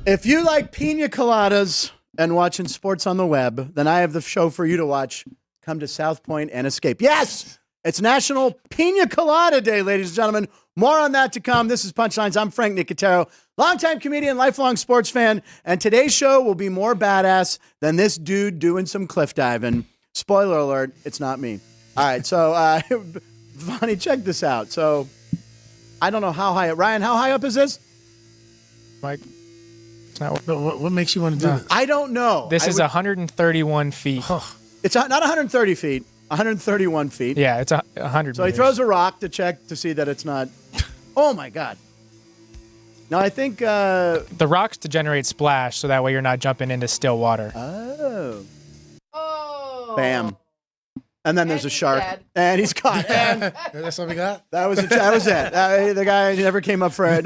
If you like pina coladas and watching sports on the web, then I have the show for you to watch. Come to South Point and escape. Yes, it's National Pina Colada Day, ladies and gentlemen. More on that to come. This is Punchlines. I'm Frank Nicotero, longtime comedian, lifelong sports fan, and today's show will be more badass than this dude doing some cliff diving. Spoiler alert, it's not me. All right, so, Vaughn, check this out. So, I don't know how high up. Ryan, how high up is this? Mike, what makes you want to do this? I don't know. This is 131 feet. It's not 130 feet, 131 feet. Yeah, it's 100 So he throws a rock to check to see that it's not. Oh, my God. Now, I think. The rocks to generate splash, so that way you're not jumping into still water. Oh. Oh. Bam. And then there's a shark. Dead. And he's caught. And That's what we got? that was it. The guy never came up for air.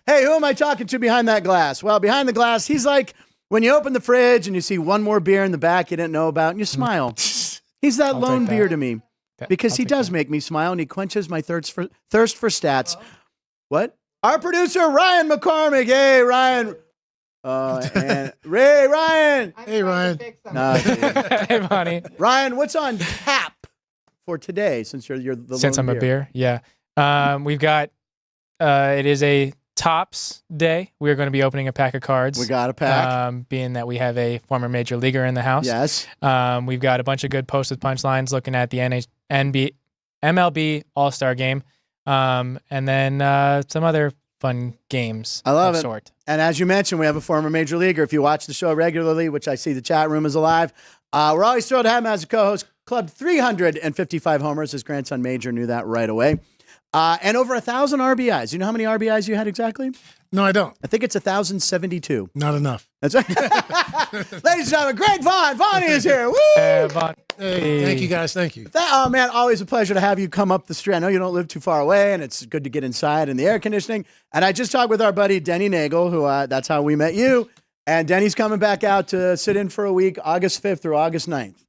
Hey, who am I talking to behind that glass? Well, behind the glass, he's like when you open the fridge and you see one more beer in the back you didn't know about and you smile. He's that lone beer to me because he does make me smile and he quenches my thirst for stats. What? Our producer, Ryan McCormick. Hey, Ryan. And Ray, Ryan. Hey, Ryan. No, Hey, Bonnie. Ryan, what's on tap for today since you're the Since lone I'm a beer, yeah. We've got, it is a Tops Day. We're going to be opening a pack of cards. We got a pack. Being that we have a former major leaguer in the house. Yes. We've got a bunch of good posted punchlines looking at the MLB All-Star Game. And then some other fun games. I love of it. Sort. And as you mentioned, we have a former major leaguer. If you watch the show regularly, which I see the chat room is alive, we're always thrilled to have him as a co-host. Clubbed 355 homers. His grandson Major knew that right away. And over 1,000 RBIs. You know how many RBIs you had exactly? No, I don't. I think it's 1,072. Not enough. That's right. Ladies and gentlemen, great Vaughn. Vaughn is here. Woo! Vaughn. Hey, thank you guys. Thank you. Oh, man, always a pleasure to have you come up the street. I know you don't live too far away, and it's good to get inside in the air conditioning. And I just talked with our buddy Denny Nagel, who that's how we met you. And Denny's coming back out to sit in for a week, August 5th through August 9th.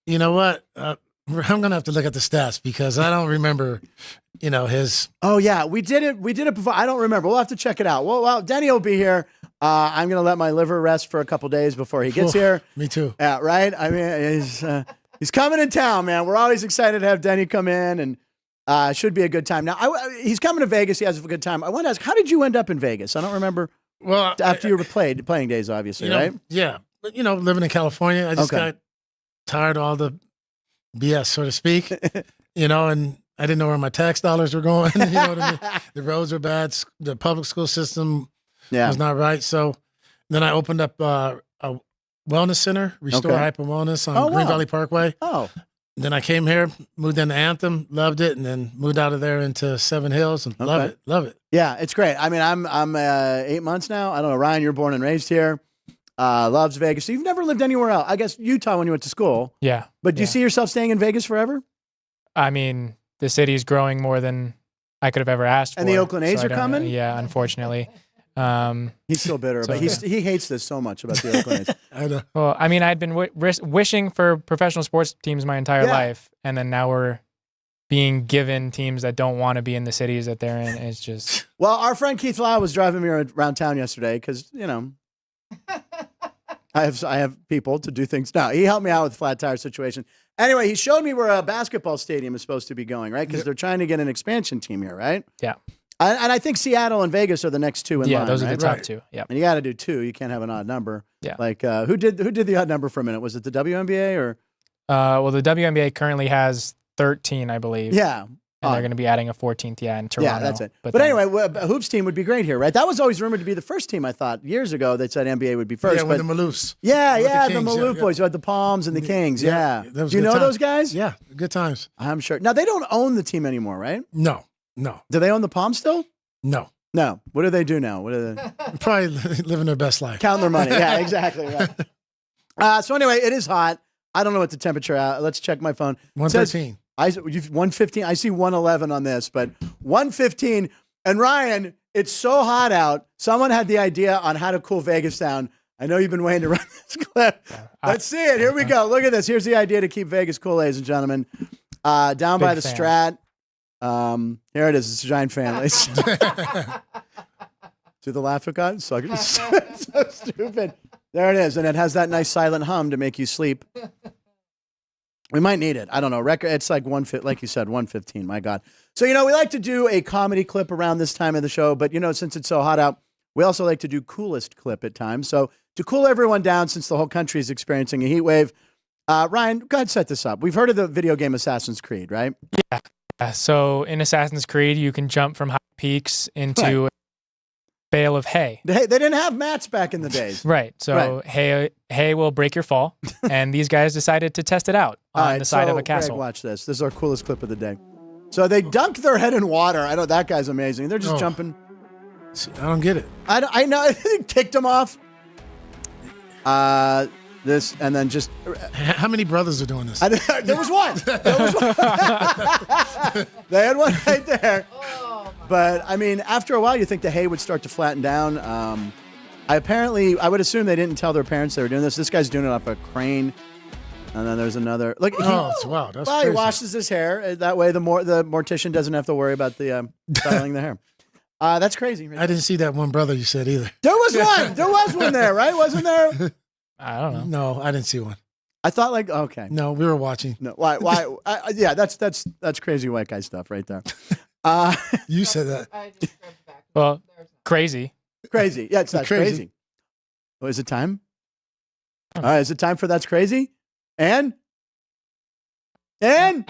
You know what? I'm going to have to look at the stats because I don't remember, his. Oh, yeah, we did it before. I don't remember. We'll have to check it out. Well, Denny will be here. I'm going to let my liver rest for a couple days before he gets here. Me too. Yeah, right? I mean, he's coming in town, man. We're always excited to have Denny come in, and should be a good time. Now, he's coming to Vegas. He has a good time. I want to ask, how did you end up in Vegas? I don't remember. Well, after you were playing days, obviously, right? Yeah. But, living in California, I just got tired of all the BS, so to speak, and I didn't know where my tax dollars were going. You know what I mean? The roads were bad. The public school system was not right. So then I opened up a wellness center, Restore Hyper Wellness on Green Valley Parkway. Oh. Then I came here, moved into Anthem, loved it, and then moved out of there into Seven Hills and love it. Yeah, it's great. I mean, I'm 8 months now. I don't know, Ryan, you're born and raised here. Loves Vegas. So you've never lived anywhere else. I guess Utah when you went to school. Yeah. But do you see yourself staying in Vegas forever? I mean, the city's growing more than I could have ever asked for. And the Oakland A's are coming? Yeah, unfortunately. He's still bitter, but he hates this so much about the Oakland A's. I know. Well, I mean, I'd been wishing for professional sports teams my entire life, and then now we're being given teams that don't want to be in the cities that they're in. It's just... Well, our friend Keith Lau was driving me around town yesterday because, I have people to do things. No, he helped me out with the flat tire situation. Anyway, he showed me where a basketball stadium is supposed to be going, right? Because they're trying to get an expansion team here, right? Yeah. And I think Seattle and Vegas are the next two in line. Yeah, those are right? the top two. Yeah. And you got to do two. You can't have an odd number. Yeah. Like who did the odd number for a minute? Was it the WNBA or? Well, the WNBA currently has 13, I believe. Yeah. And they're going to be adding a 14th, in Toronto. Yeah, that's it. But anyway, a hoops team would be great here, right? That was always rumored to be the first team, I thought. Years ago, they said NBA would be first. Yeah, with the Maloofs. Yeah, the Maloof boys. You had the Palms and the Kings, yeah. Do you know those guys? Yeah, good times. I'm sure. Now, they don't own the team anymore, right? No. Do they own the Palms still? No. What do they do now? What are they? Probably living their best life. Counting their money. Yeah, exactly. Right. So anyway, it is hot. I don't know what the temperature is. Let's check my phone. 113. 115. I see 111 on this, but 115. And Ryan, it's so hot out. Someone had the idea on how to cool Vegas down. I know you've been waiting to run this clip. Let's see it. Here we go. Look at this. Here's the idea to keep Vegas cool, ladies and gentlemen. Down by the Strat. Here it is. It's a giant fan. To the laugh it got? So stupid. There it is. And it has that nice silent hum to make you sleep. We might need it. I don't know. Record. It's like like you said, 1:15. My God. So, we like to do a comedy clip around this time of the show. But, since it's so hot out, we also like to do coolest clip at times. So to cool everyone down, since the whole country is experiencing a heat wave, Ryan, go ahead and set this up. We've heard of the video game Assassin's Creed, right? Yeah. So in Assassin's Creed, you can jump from high peaks into a bale of hay. They didn't have mats back in the days. Right. So hay will break your fall. And these guys decided to test it out on the side of a castle. Greg, watch this. This is our coolest clip of the day. So they dunked their head in water. I know that guy's amazing. They're just jumping. I don't get it. I know. Kicked him off. This and then just. How many brothers are doing this? There was one. They had one right there. But I mean, after a while, you think the hay would start to flatten down. I would assume they didn't tell their parents they were doing this. This guy's doing it off a crane. And then there's another. Look, it's wow. That's crazy. He washes his hair. That way, the mortician doesn't have to worry about the styling the hair. That's crazy. I didn't see that one brother you said either. There was one. There was one there, right? Wasn't there? I don't know. No, I didn't see one. I thought okay. No, we were watching. No, why? Yeah, that's crazy white guy stuff right there. You said that. Well, crazy. Crazy. Yeah, that's crazy. Oh, is it time? All right, is it time for That's Crazy? And there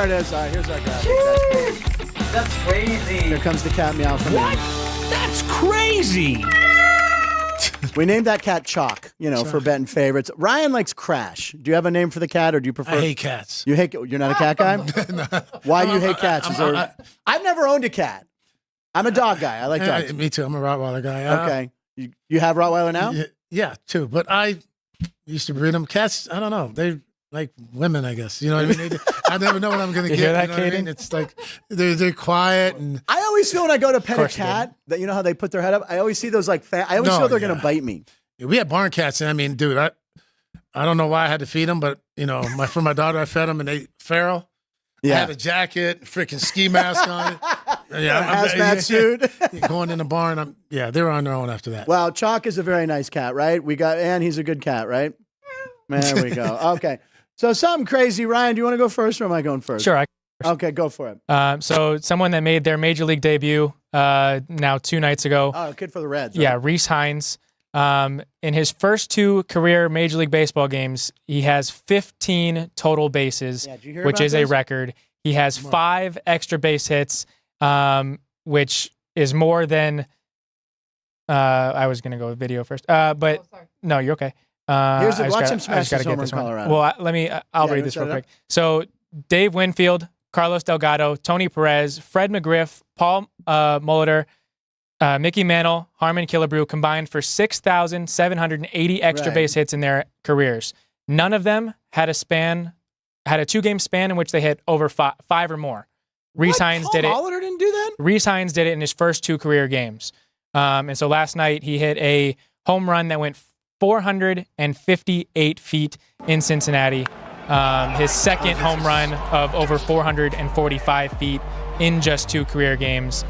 it is. Here's our graphic. That's crazy. Here comes the cat meow from What? That's crazy. We named that cat Chalk, for betting favorites. Ryan likes Crash. Do you have a name for the cat, or do you prefer? I hate cats. You're not a cat guy? No. Why do you hate cats? I've never owned a cat. I'm a dog guy. I like dogs. Me too. I'm a Rottweiler guy. Okay. You have Rottweiler now? Yeah, too. But I used to breed them. Cats, I don't know. They like women, I guess. You know what I mean? I never know what I'm going to get. Hear that, you know what I mean? It's like they're quiet. And I always feel when I go to pet a cat that how they put their head up. I always see those I always feel they're going to bite me. We had barn cats, and I mean, dude, I don't know why I had to feed them, but for my daughter, I fed them, and they feral. Yeah. I had a jacket, freaking ski mask on. Yeah, hazmat suit. Going in the barn. They were on their own after that. Well, Chalk is a very nice cat, right? He's a good cat, right? There we go. Okay. So something crazy. Ryan, do you want to go first, or am I going first? Sure. Okay, go for it. So someone that made their major league debut now 2 nights ago. Oh, a kid for the Reds. Right? Yeah, Rhys Hines. In his first 2 career Major League Baseball games, he has 15 total bases, which is a record. He has 5 extra base hits, which is more than. I was gonna go with video first, but no, you're okay. Watch him smash his homer in Colorado. Well, I'll read this real quick. So Dave Winfield, Carlos Delgado, Tony Perez, Fred McGriff, Paul Molitor, Mickey Mantle, Harmon Killebrew combined for 6,780 extra base hits in their careers. None of them had a 2-game span in which they hit over 5 or more. Rhys Hines did it. Molitor didn't do that? Rhys Hines did it in his first 2 career games. And so last night he hit a home run that went 458 feet in Cincinnati. His second home run of over 445 feet in just 2 career games.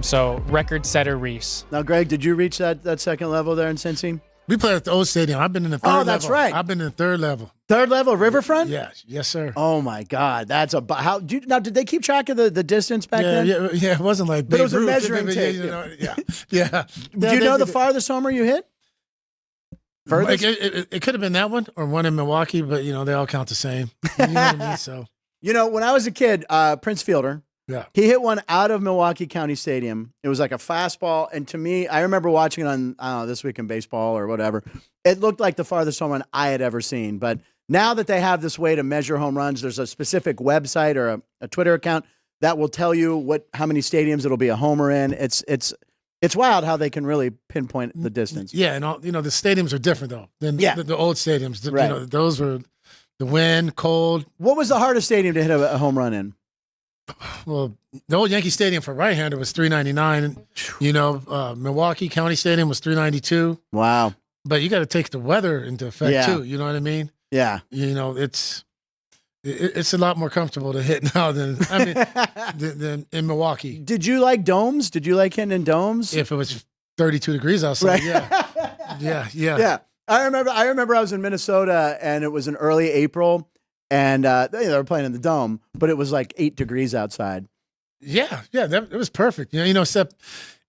So record setter Rhys. Now, Greg, did you reach that second level there in Cincy? We played at the old stadium. I've been in the third level. Oh, that's right. I've been in the third level. Third level, Riverfront? Yes, sir. Oh my God, that's now, did they keep track of the distance back then? Yeah, it wasn't like. But it was a measuring tape. Yeah. Do you know the farthest homer you hit? Furthest? It could have been that one or one in Milwaukee, but they all count the same. You know what I mean? So. When I was a kid, Prince Fielder. Yeah. He hit one out of Milwaukee County Stadium. It was like a fastball. And to me, I remember watching it on, This Week in Baseball or whatever. It looked like the farthest home run I had ever seen. But now that they have this way to measure home runs, there's a specific website or a Twitter account that will tell you how many stadiums it'll be a homer in. It's wild how they can really pinpoint the distance. Yeah. And all, the stadiums are different though than the old stadiums. Right. Those were the wind, cold. What was the hardest stadium to hit a home run in? Well, the old Yankee Stadium for right-hander was 399. Milwaukee County Stadium was 392. Wow. But you got to take the weather into effect too. You know what I mean? Yeah. It's a lot more comfortable to hit now than in Milwaukee. Did you like domes? Did you like hitting in domes? If it was 32 degrees outside. Right. Yeah. Yeah. I remember I was in Minnesota and it was in early April and they were playing in the Dome, but it was like 8 degrees outside. Yeah. It was perfect. Except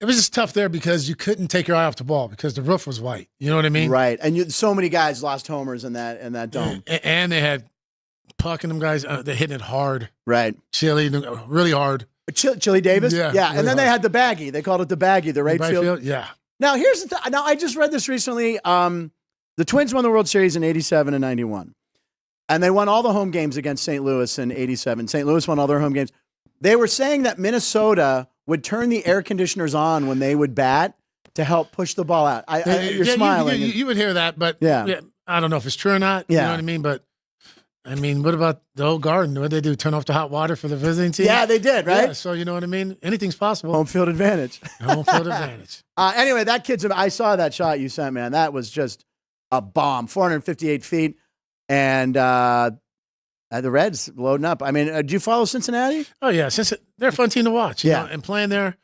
it was just tough there because you couldn't take your eye off the ball because the roof was white. You know what I mean? Right. And so many guys lost homers in that Dome. And they had Puck and them guys, they're hitting it hard. Right. Chili, really hard. Chili Davis? Yeah. Really and then hard. they had the baggie. They called it the baggie, the right field. Yeah. Now, here's the now I just read this recently. The Twins won the World Series in 87 and 91. And they won all the home games against St. Louis in 87. St. Louis won all their home games. They were saying that Minnesota would turn the air conditioners on when they would bat to help push the ball out. You're smiling. You would hear that, but yeah, I don't know if it's true or not. Yeah. You know what I mean? But I mean, what about the old Garden? What did they do? Turn off the hot water for the visiting team? Yeah, they did, right? Yeah, so you know what I mean? Anything's possible. Home field advantage. Home field advantage. Anyway, that kid's. I saw that shot you sent, man. That was just a bomb. 458 feet, and the Reds loading up. I mean, do you follow Cincinnati? Oh yeah, they're a fun team to watch. You know, and playing there.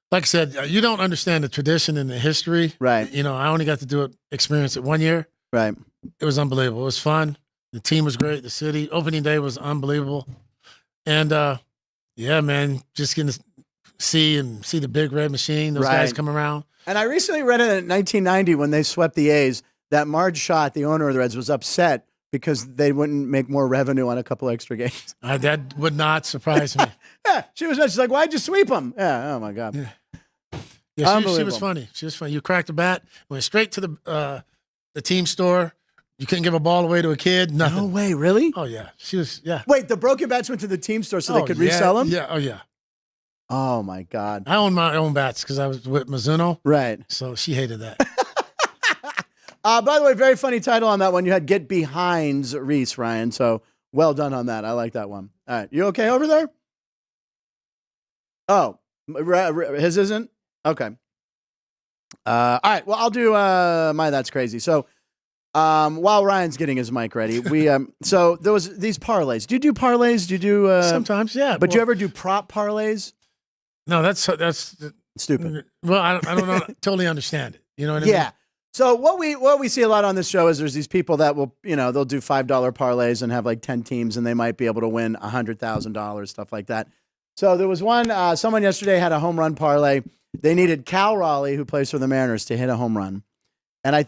Like I said, you don't understand the tradition and the history. Right. I only got to experience it 1 year. Right. It was unbelievable. It was fun. The team was great. The city opening day was unbelievable. And yeah, man, just getting to see the big red machine, those guys come around. And I recently read it in 1990 when they swept the A's that Marge Schott, the owner of the Reds, was upset because they wouldn't make more revenue on a couple extra games. That would not surprise me. Yeah, she's like, why'd you sweep them? Yeah, oh my God. Yeah, she was funny. She was funny. You cracked the bat, went straight to the team store. You couldn't give a ball away to a kid. Nothing. No way, really? Oh yeah, she was. Yeah. Wait, the broken bats went to the team store so they could resell them? Yeah. Oh yeah. Oh my God. I own my own bats because I was with Mizuno. Right. So she hated that. By the way, very funny title on that one. You had Get Behinds Reese, Ryan. So well done on that. I like that one. All right. You okay over there? Oh, his isn't? Okay. All right. Well, I'll do my That's Crazy. So while Ryan's getting his mic ready, we so there was these parlays. Do you do parlays? Do you do sometimes? Yeah. But do you ever do prop parlays? No, that's stupid. Well, I don't know, totally understand it. You know what I mean? Yeah. So what we see a lot on this show is there's these people that will, they'll do $5 parlays and have like 10 teams and they might be able to win $100,000, stuff like that. So there was one, someone yesterday had a home run parlay. They needed Cal Raleigh, who plays for the Mariners, to hit a home run. And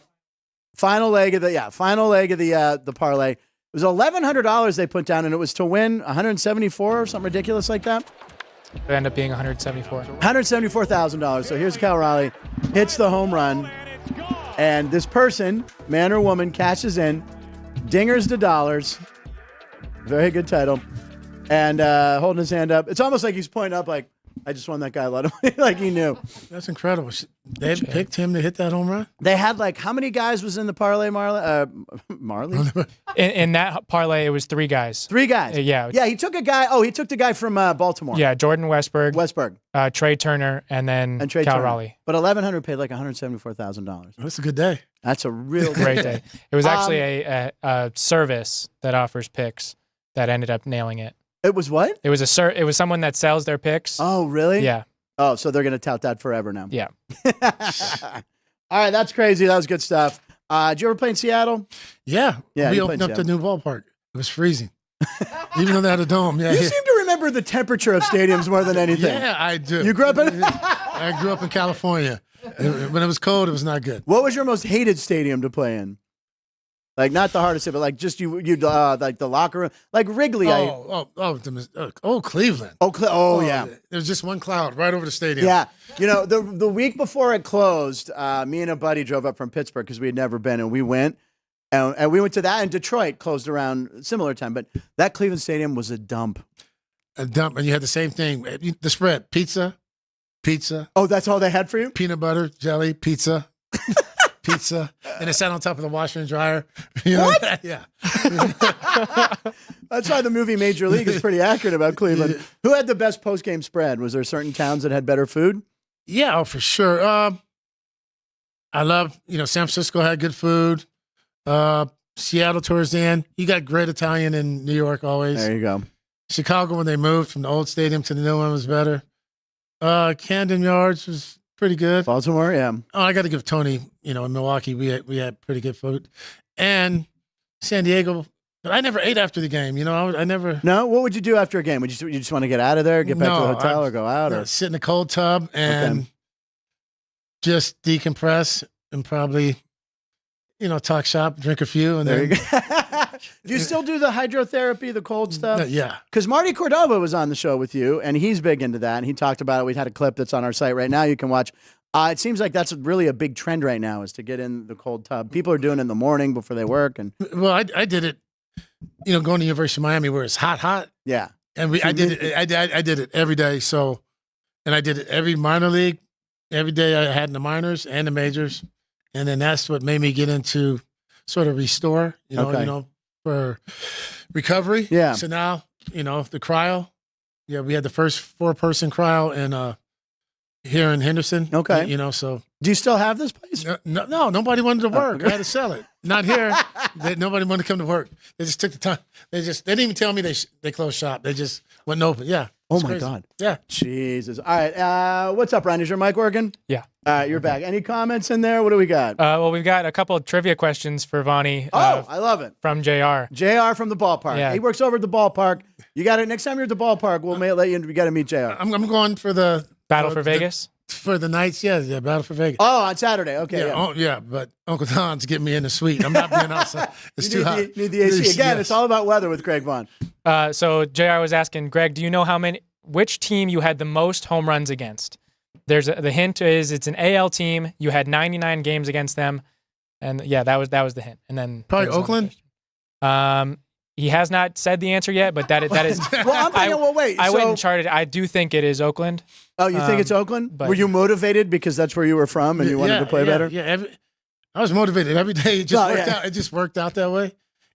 final leg of the parlay, it was $1,100 they put down and it was to win 174 or something ridiculous like that. It ended up being 174. $174,000. So here's Cal Raleigh, hits the home run. And this person, man or woman, cashes in, dingers the dollars. Very good title. And holding his hand up. It's almost like he's pointing up like, I just won that guy a lot of money, like he knew. That's incredible. They picked him to hit that home run? They had how many guys was in the parlay, Marley? In that parlay, it was 3 guys. 3 guys? Yeah. Yeah, he took a guy. Oh, he took the guy from Baltimore. Yeah, Jordan Westberg. Trey Turner, and then Cal Raleigh. But 1,100 paid like $174,000. That's a good day. That's a real great day. It was actually a service that offers picks that ended up nailing it. It was what? It was someone that sells their picks. Oh, really? Yeah. Oh, so they're going to tout that forever now. Yeah. All right, that's crazy. That was good stuff. Did you ever play in Seattle? Yeah. We opened up the new ballpark. It was freezing. Even though they had a dome. Yeah. You seem to remember the temperature of stadiums more than anything. Yeah, I do. You grew up in I grew up in California. When it was cold, it was not good. What was your most hated stadium to play in? Like not the hardest, but like just you like the locker room, like Wrigley. Cleveland. Yeah. There's just one cloud right over the stadium. Yeah. The week before it closed, me and a buddy drove up from Pittsburgh because we had never been, and we went, and we went to that, and Detroit closed around similar time, but that Cleveland stadium was a dump. And you had the same thing. The spread: pizza. Oh, that's all they had for you? Peanut butter, jelly, pizza. Pizza, and it sat on top of the washer and dryer. What? Yeah. That's why the movie Major League is pretty accurate about Cleveland. Who had the best post-game spread? Was there certain towns that had better food? Yeah, for sure. I love, San Francisco had good food. Seattle towards the end. You got great Italian in New York always. There you go. Chicago, when they moved from the old stadium to the new one, was better. Camden Yards was pretty good. Baltimore, yeah. Oh, I got to give Tony. In Milwaukee, we had pretty good food, and San Diego. I never ate after the game. I never. No, what would you do after a game? Would you just want to get out of there, get back to the hotel, or go out, or sit in a cold tub and just decompress and probably, talk shop, drink a few, and there then. You go. Do you still do the hydrotherapy, the cold stuff? Yeah. Because Marty Cordova was on the show with you, and he's big into that, and he talked about it. We had a clip that's on our site right now you can watch. It seems like that's really a big trend right now is to get in the cold tub. People are doing it in the morning before they work. Well, I did it, going to University of Miami where it's hot. Yeah. And I did it every day. So, and I did it every minor league, every day I had in the minors and the majors. And then that's what made me get into sort of restore, for recovery. Yeah. So now, the cryo. Yeah, we had the first 4-person cryo in here in Henderson. Okay. So. Do you still have this place? No, nobody wanted to work. I had to sell it. Not here. Nobody wanted to come to work. They just took the time. They didn't even tell me they closed shop. They just wouldn't open. Yeah. Oh my God. Yeah. Jesus. All right. What's up, Ryan? Is your mic working? Yeah. All right, you're back. Any comments in there? What do we got? Well, we've got a couple of trivia questions for Vaughn. I love it. From JR. JR from the ballpark. Yeah. He works over at the ballpark. You got it. Next time you're at the ballpark, we'll let you. We got to meet JR. I'm going for the Battle for Vegas. For the Knights, yeah, Battle for Vegas. Oh, on Saturday. Okay. Yeah, but Uncle Don's getting me in the suite. I'm not being outside. It's too hot. You need the AC. Again, It's all about weather with Greg Vaughn. So JR was asking, Greg, do you know which team you had the most home runs against? The hint is it's an AL team. You had 99 games against them, and yeah, that was the hint. And then probably Oakland. He has not said the answer yet, but that is. Well, I'm thinking. Wait. I went and charted. I do think it is Oakland. Oh, you think it's Oakland? Were you motivated because that's where you were from and you wanted to play better? Yeah, I was motivated every day. It just worked out. It just worked out that way.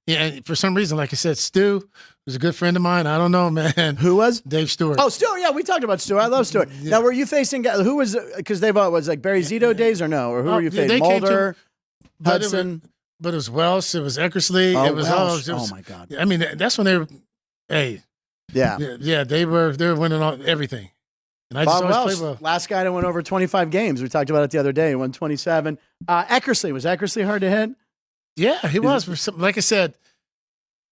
Yeah, and for some reason, like I said, Stu was a good friend of mine. I don't know, man. Who was? Dave Stewart. Oh, Stu. Yeah, we taled about Stu. I love Stewart. Yeah. Now, were you facing who was? Because they was like Barry Zito days or no? Or who were you facing? Mulder, Hudson. But it was Welsh. It was Eckersley. Oh, it was Welsh. Oh my God. I mean, that's when they were. Hey. Yeah. Yeah. They were winning everything. And I just Bob always Welsh, played well. Last guy that went over 25 games. We talked about it the other day. He won 27. Eckersley. Was Eckersley hard to hit? Yeah, he was. Like I said,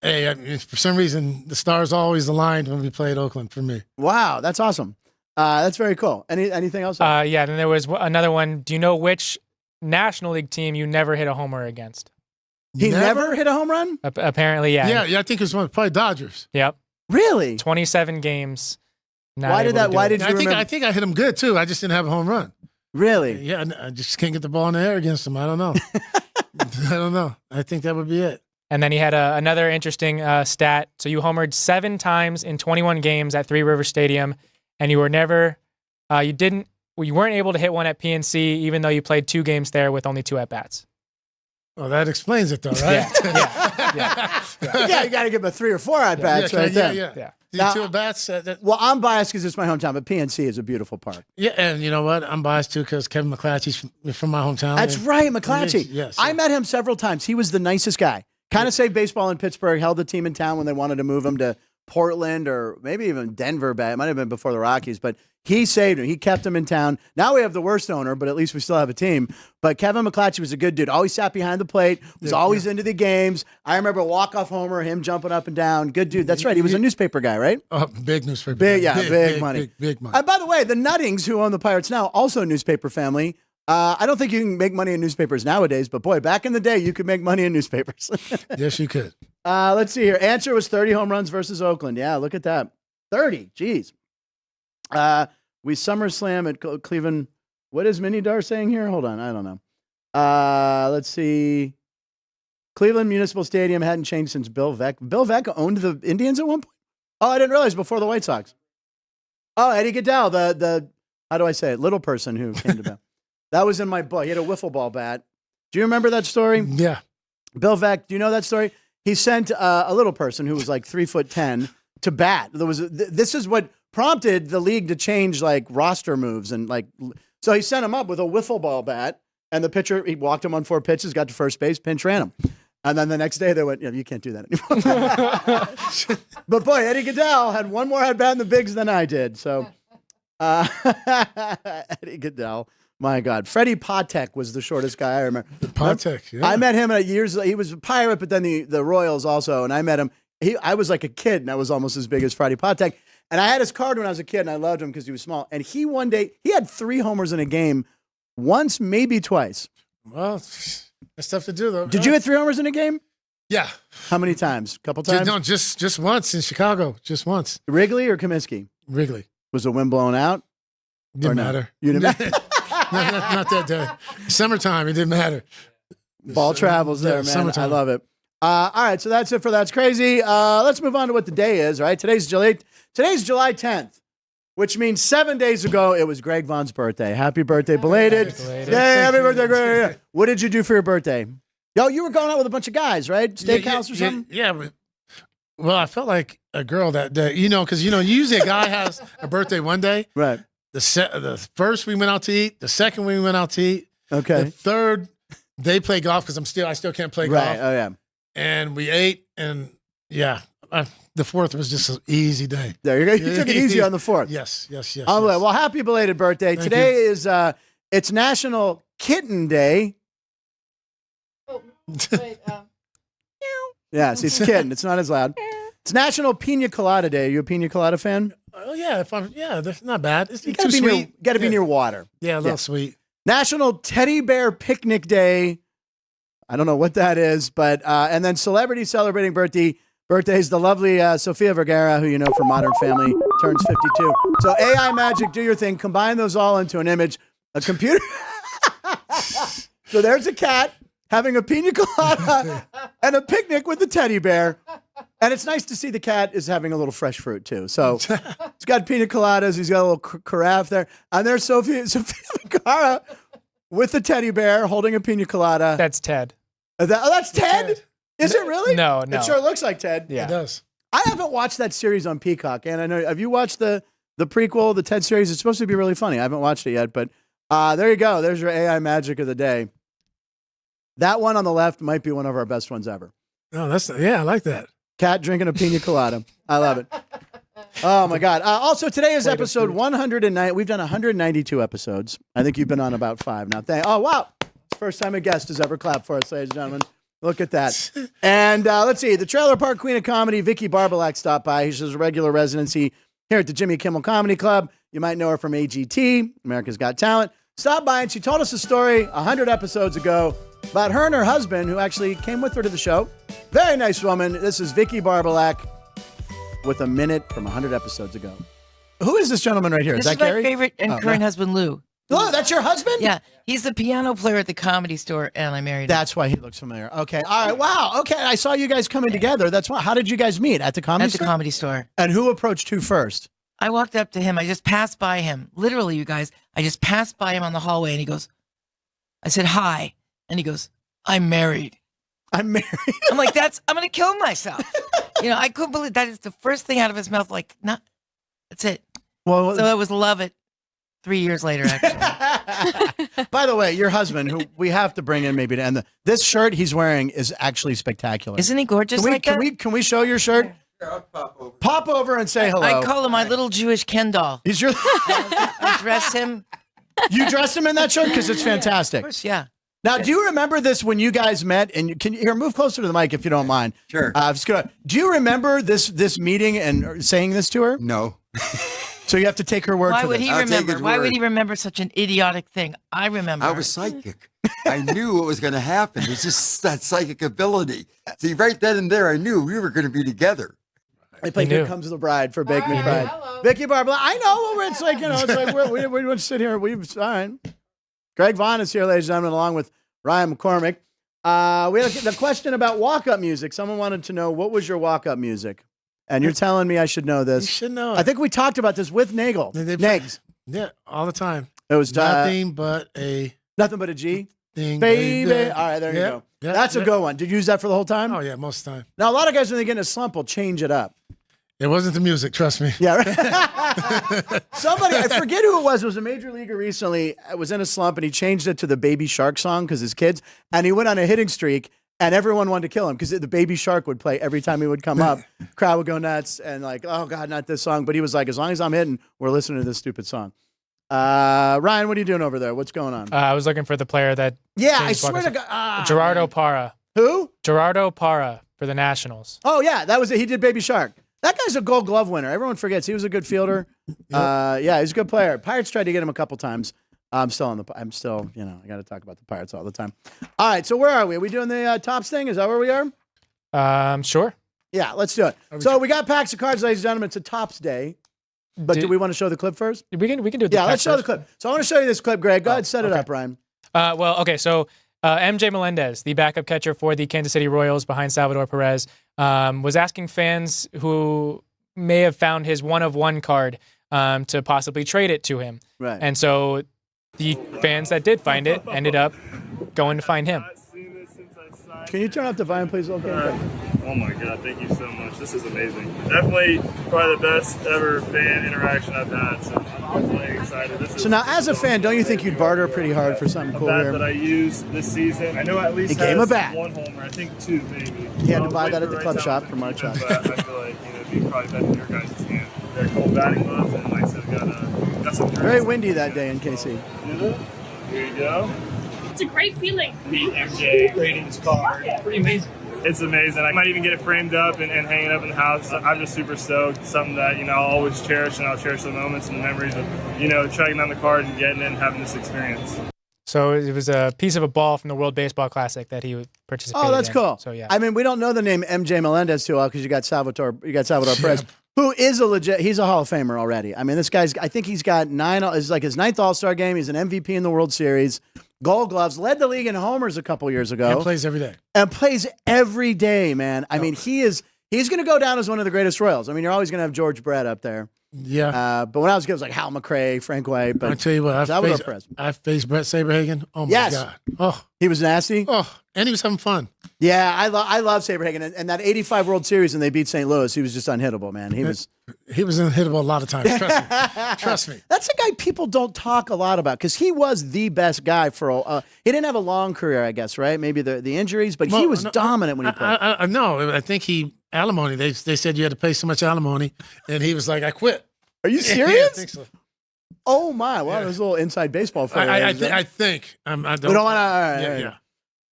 hey, I mean, for some reason, the stars always aligned when we played Oakland for me. Wow, that's awesome. That's very cool. Anything else? Yeah, then there was another one. Do you know which National League team you never hit a homer against? He never hit a home run? Apparently, yeah. Yeah, I think it was probably Dodgers. Yep. Really? 27 games. Why did that? Why did you remember? I think I hit him good too. I just didn't have a home run. Really? Yeah, I just can't get the ball in the air against him. I don't know. I don't know. I think that would be it. And then he had another interesting stat. So you homered 7 times in 21 games at Three River Stadium, and you were never, you weren't able to hit one at PNC, even though you played 2 games there with only 2 at bats. Well, that explains it, though, right? Yeah, you got to give him a 3 or 4 at bats right there. Yeah. Now, 2 at bats. Well, I'm biased because it's my hometown, but PNC is a beautiful park. Yeah, and you know what? I'm biased too because Kevin McClatchy's from my hometown. That's right, McClatchy. Yes. I met him several times. He was the nicest guy. Kind of saved baseball in Pittsburgh, held the team in town when they wanted to move him to Portland or maybe even Denver. It might have been before the Rockies, but he saved him. He kept him in town. Now we have the worst owner, but at least we still have a team. But Kevin McClatchy was a good dude. Always sat behind the plate, was always into the games. I remember walk-off homer, him jumping up and down. Good dude. That's right. He was a newspaper guy, right? Oh, big newspaper. Big money. Big money. And by the way, the Nuttings, who own the Pirates now, also a newspaper family. I don't think you can make money in newspapers nowadays, but boy, back in the day, you could make money in newspapers. Yes, you could. Let's see here. Answer was 30 home runs versus Oakland. Yeah, look at that. 30. Jeez. We SummerSlam at Cleveland. What is Minidar saying here? Hold on. I don't know. Let's see. Cleveland Municipal Stadium hadn't changed since Bill Veeck. Bill Veeck owned the Indians at one point? Oh, I didn't realize before the White Sox. Oh, Eddie Goodell, the how do I say it? Little person who came to Bill. That was in my book. He had a wiffle ball bat. Do you remember that story? Yeah. Bill Veeck, do you know that story? He sent a little person who was like 3'10" to bat. This is what prompted the league to change like roster moves and like. So he sent him up with a wiffle ball bat, and the pitcher he walked him on 4 pitches, got to first base, pinch ran him, and then the next day they went, you can't do that anymore. But boy, Eddie Goodell had one more at bat in the bigs than I did. So Eddie Goodell. My God. Freddie Patek was the shortest guy I remember. Patek, yeah. I met him at years. He was a Pirate, but then the Royals also. And I met him. I was like a kid, and I was almost as big as Freddie Patek. And I had his card when I was a kid, and I loved him because he was small. And one day, he had 3 homers in a game, once, maybe twice. Well, that's tough to do, though. Did you hit 3 homers in a game? Yeah. How many times? A couple times? No, just once in Chicago. Just once. Wrigley or Comiskey? Wrigley. Was the wind blown out? Didn't matter. You didn't matter? not that day. Summertime, it didn't matter. Ball travels there, man. Summertime. I love it. All right, so that's it for That's Crazy. Let's move on to what the day is, right? Today's July 10th, which means 7 days ago, it was Greg Vaughn's birthday. Happy birthday, belated. Yay, happy birthday, Greg. What did you do for your birthday? Yo, you were going out with a bunch of guys, right? Steakhouse or something? Yeah. Well, I felt like a girl that day, because, usually a guy has a birthday one day. Right. The first we went out to eat. The second we went out to eat. Okay. The third, they play golf because I still can't play golf. Right. Oh, yeah. And we ate, and the fourth was just an easy day. There you go. You took it easy on the 4th. Yes. Well, happy belated birthday. Thank Today is it's National Kitten Day. Oh, wait, Yeah, see, it's kitten. It's not as loud. It's National Pina Colada Day. Are you a Pina Colada fan? Oh yeah, that's not bad. It's You too sweet. Got to be near water. Yeah, a little sweet. National Teddy Bear Picnic Day. I don't know what that is, but and then celebrity celebrating birthdays. The lovely Sofia Vergara, who you know from Modern Family, turns 52. So AI magic, do your thing. Combine those all into an image. A computer. So there's a cat having a pina colada and a picnic with the teddy bear. And it's nice to see the cat is having a little fresh fruit, too. So he's got pina coladas. He's got a little carafe there. And there's Sofia Vergara with the teddy bear holding a pina colada. That's Ted. That's Ted? Is it really? No. It sure looks like Ted. Yeah. It does. I haven't watched that series on Peacock. And I know, have you watched the prequel, the Ted series? It's supposed to be really funny. I haven't watched it yet. But there you go. There's your AI magic of the day. That one on the left might be one of our best ones ever. Oh, I like that. Cat drinking a pina colada. I love it. Oh, my God. Also, today is episode 109. We've done 192 episodes. I think you've been on about 5 now. Oh, wow. It's the first time a guest has ever clapped for us, ladies and gentlemen. Look at that. And let's see. The Trailer Park Queen of Comedy, Vicky Barbalak, stopped by. She's a regular residency here at the Jimmy Kimmel Comedy Club. You might know her from AGT, America's Got Talent. Stopped by, and she told us a story 100 episodes ago about her and her husband, who actually came with her to the show. Very nice woman. This is Vicky Barbalak with a minute from 100 episodes ago. Who is this gentleman right here? This is is that my Gary? favorite and current husband, Lou. Oh, that's your husband? Yeah, he's the piano player at the Comedy Store, and I married him. That's why he looks familiar. Okay. All right. Wow. Okay. I saw you guys coming together. That's why. How did you guys meet? At the Comedy Store? At the Comedy Store. And who approached who first? I walked up to him. I just passed by him. Literally, you guys. I just passed by him on the hallway, and he goes, I said, hi. And he goes, I'm married. I'm married. I'm like, I'm going to kill myself. I couldn't believe that is the first thing out of his mouth. Like, that's it. Well, So it was love it 3 years later, actually. by the way, your husband, who we have to bring in maybe to end this shirt he's wearing is actually spectacular. Isn't he gorgeous Can we show your shirt? Pop over and say hello. I call him my little Jewish Ken doll. He's your. I dress him. You dressed him in that shirt because it's Of fantastic. course, yeah. Now, do you remember this when you guys met? And can you move closer to the mic if you don't mind? Sure. Do you remember this meeting and saying this to her? No. So you have to take her word Why for would this. he I'll take remember? his Why would word. he remember such an idiotic thing? I remember. I was psychic. I knew what was going to happen. It's just that psychic ability. See, right then and there, I knew we were going to be together. They play He Here knew. Comes the Bride for Bake McBride. hello. Vicky Barbara. I know. It's like, we would sit here. We fine. Greg Vaughn is here, ladies and gentlemen, along with Ryan McCormick. We had the question about walk-up music. Someone wanted to know, what was your walk-up music? And you're telling me I should know You this. should know it. I think we talked about this with Nagel. Nags. Yeah, all the time. It was Nothing but a nothing but a G. thing, Baby. All right, there you Yeah, go. yeah, That's a yeah. good one. Did you use that for the whole time? Oh, yeah, most of the time. Now, a lot of guys, when they get in a slump, will change it up. It wasn't the music, trust me. Yeah. Right? Somebody, I forget who it was. It was a major leaguer recently. Was in a slump, and he changed it to the Baby Shark song because his kids. And he went on a hitting streak. And everyone wanted to kill him because the Baby Shark would play every time he would come up. Crowd would go nuts and like, oh God, not this song. But he was like, as long as I'm hitting, we're listening to this stupid song. Ryan, what are you doing over there? What's going on? I was looking for the player that. Yeah, I swear to God. Gerardo Parra. Who? Gerardo Parra for the Nationals. Oh, yeah, that was it. He did Baby Shark. That guy's a Gold Glove winner. Everyone forgets he was a good fielder. Yeah, he's a good player. Pirates tried to get him a couple times. I'm still, you know, I got to talk about the Pirates all the time. All right, so where are we? Are we doing the Tops thing? Is that where we are? Sure. Yeah, let's do it. So we got packs of cards, ladies and gentlemen. It's a Tops day. But do we want to show the clip first? We can do it. Yeah, let's show the clip. So I want to show you this clip, Greg. Go ahead, set it up, Ryan. So MJ Melendez, the backup catcher for the Kansas City Royals behind Salvador Perez, was asking fans who may have found his one-of-one card to possibly trade it to him. Right. And so the fans that did find it ended up going to find him. Can you turn up the volume, please? Okay. Oh my God, thank you so much. This is amazing. Definitely probably the best ever fan interaction I've had, so I'm definitely excited. So now, as a fan, don't you think you'd barter pretty hard for something cool here? here? That I used this season. I know at least gave him a bat. one homer, I think two maybe. He had to buy that at the club shop from our shop. But I feel like it'd be probably better in your guys' hand. They're cold batting gloves, and like I said, got some. Very windy that day in KC. Here you go. It's a great feeling. The MJ ratings card. Pretty amazing. It's amazing. I might even get it framed up and hang it up in the house. I'm just super stoked. Something that, I'll always cherish, and I'll cherish the moments and the memories of, tracking down the card and getting it and having this experience. So it was a piece of a ball from the World Baseball Classic that he would participate in. Oh, that's cool. So, yeah. I mean, we don't know the name MJ Melendez too well because you got Salvador Perez, who is he's a Hall of Famer already. I mean, this guy's, I think he's got it's like his 9th All-Star game. He's an MVP in the World Series. Gold Gloves, led the league in homers a couple years ago. And plays every day. And plays every day, man. I mean, he's going to go down as one of the greatest Royals. I mean, you're always going to have George Brett up there. Yeah. But when I was a kid, it was like Hal McRae, Frank White. But I tell you what, I faced Brett Saberhagen. Oh, my God. Oh, he was nasty. Oh, and he was having fun. Yeah, I love Saberhagen. And that 85 World Series when they beat St. Louis, he was just unhittable, man. He was unhittable a lot of times. Trust me. That's a guy people don't talk a lot about because he was the best guy for he didn't have a long career, I guess, right? Maybe the injuries, but he was dominant when he played. No, I think alimony. They said you had to pay so much alimony, and he was like, I quit. Are you serious? Yeah, I think so. Oh my! Wow, there's a little inside baseball for you. I think. I don't. We don't want to. All right. Yeah.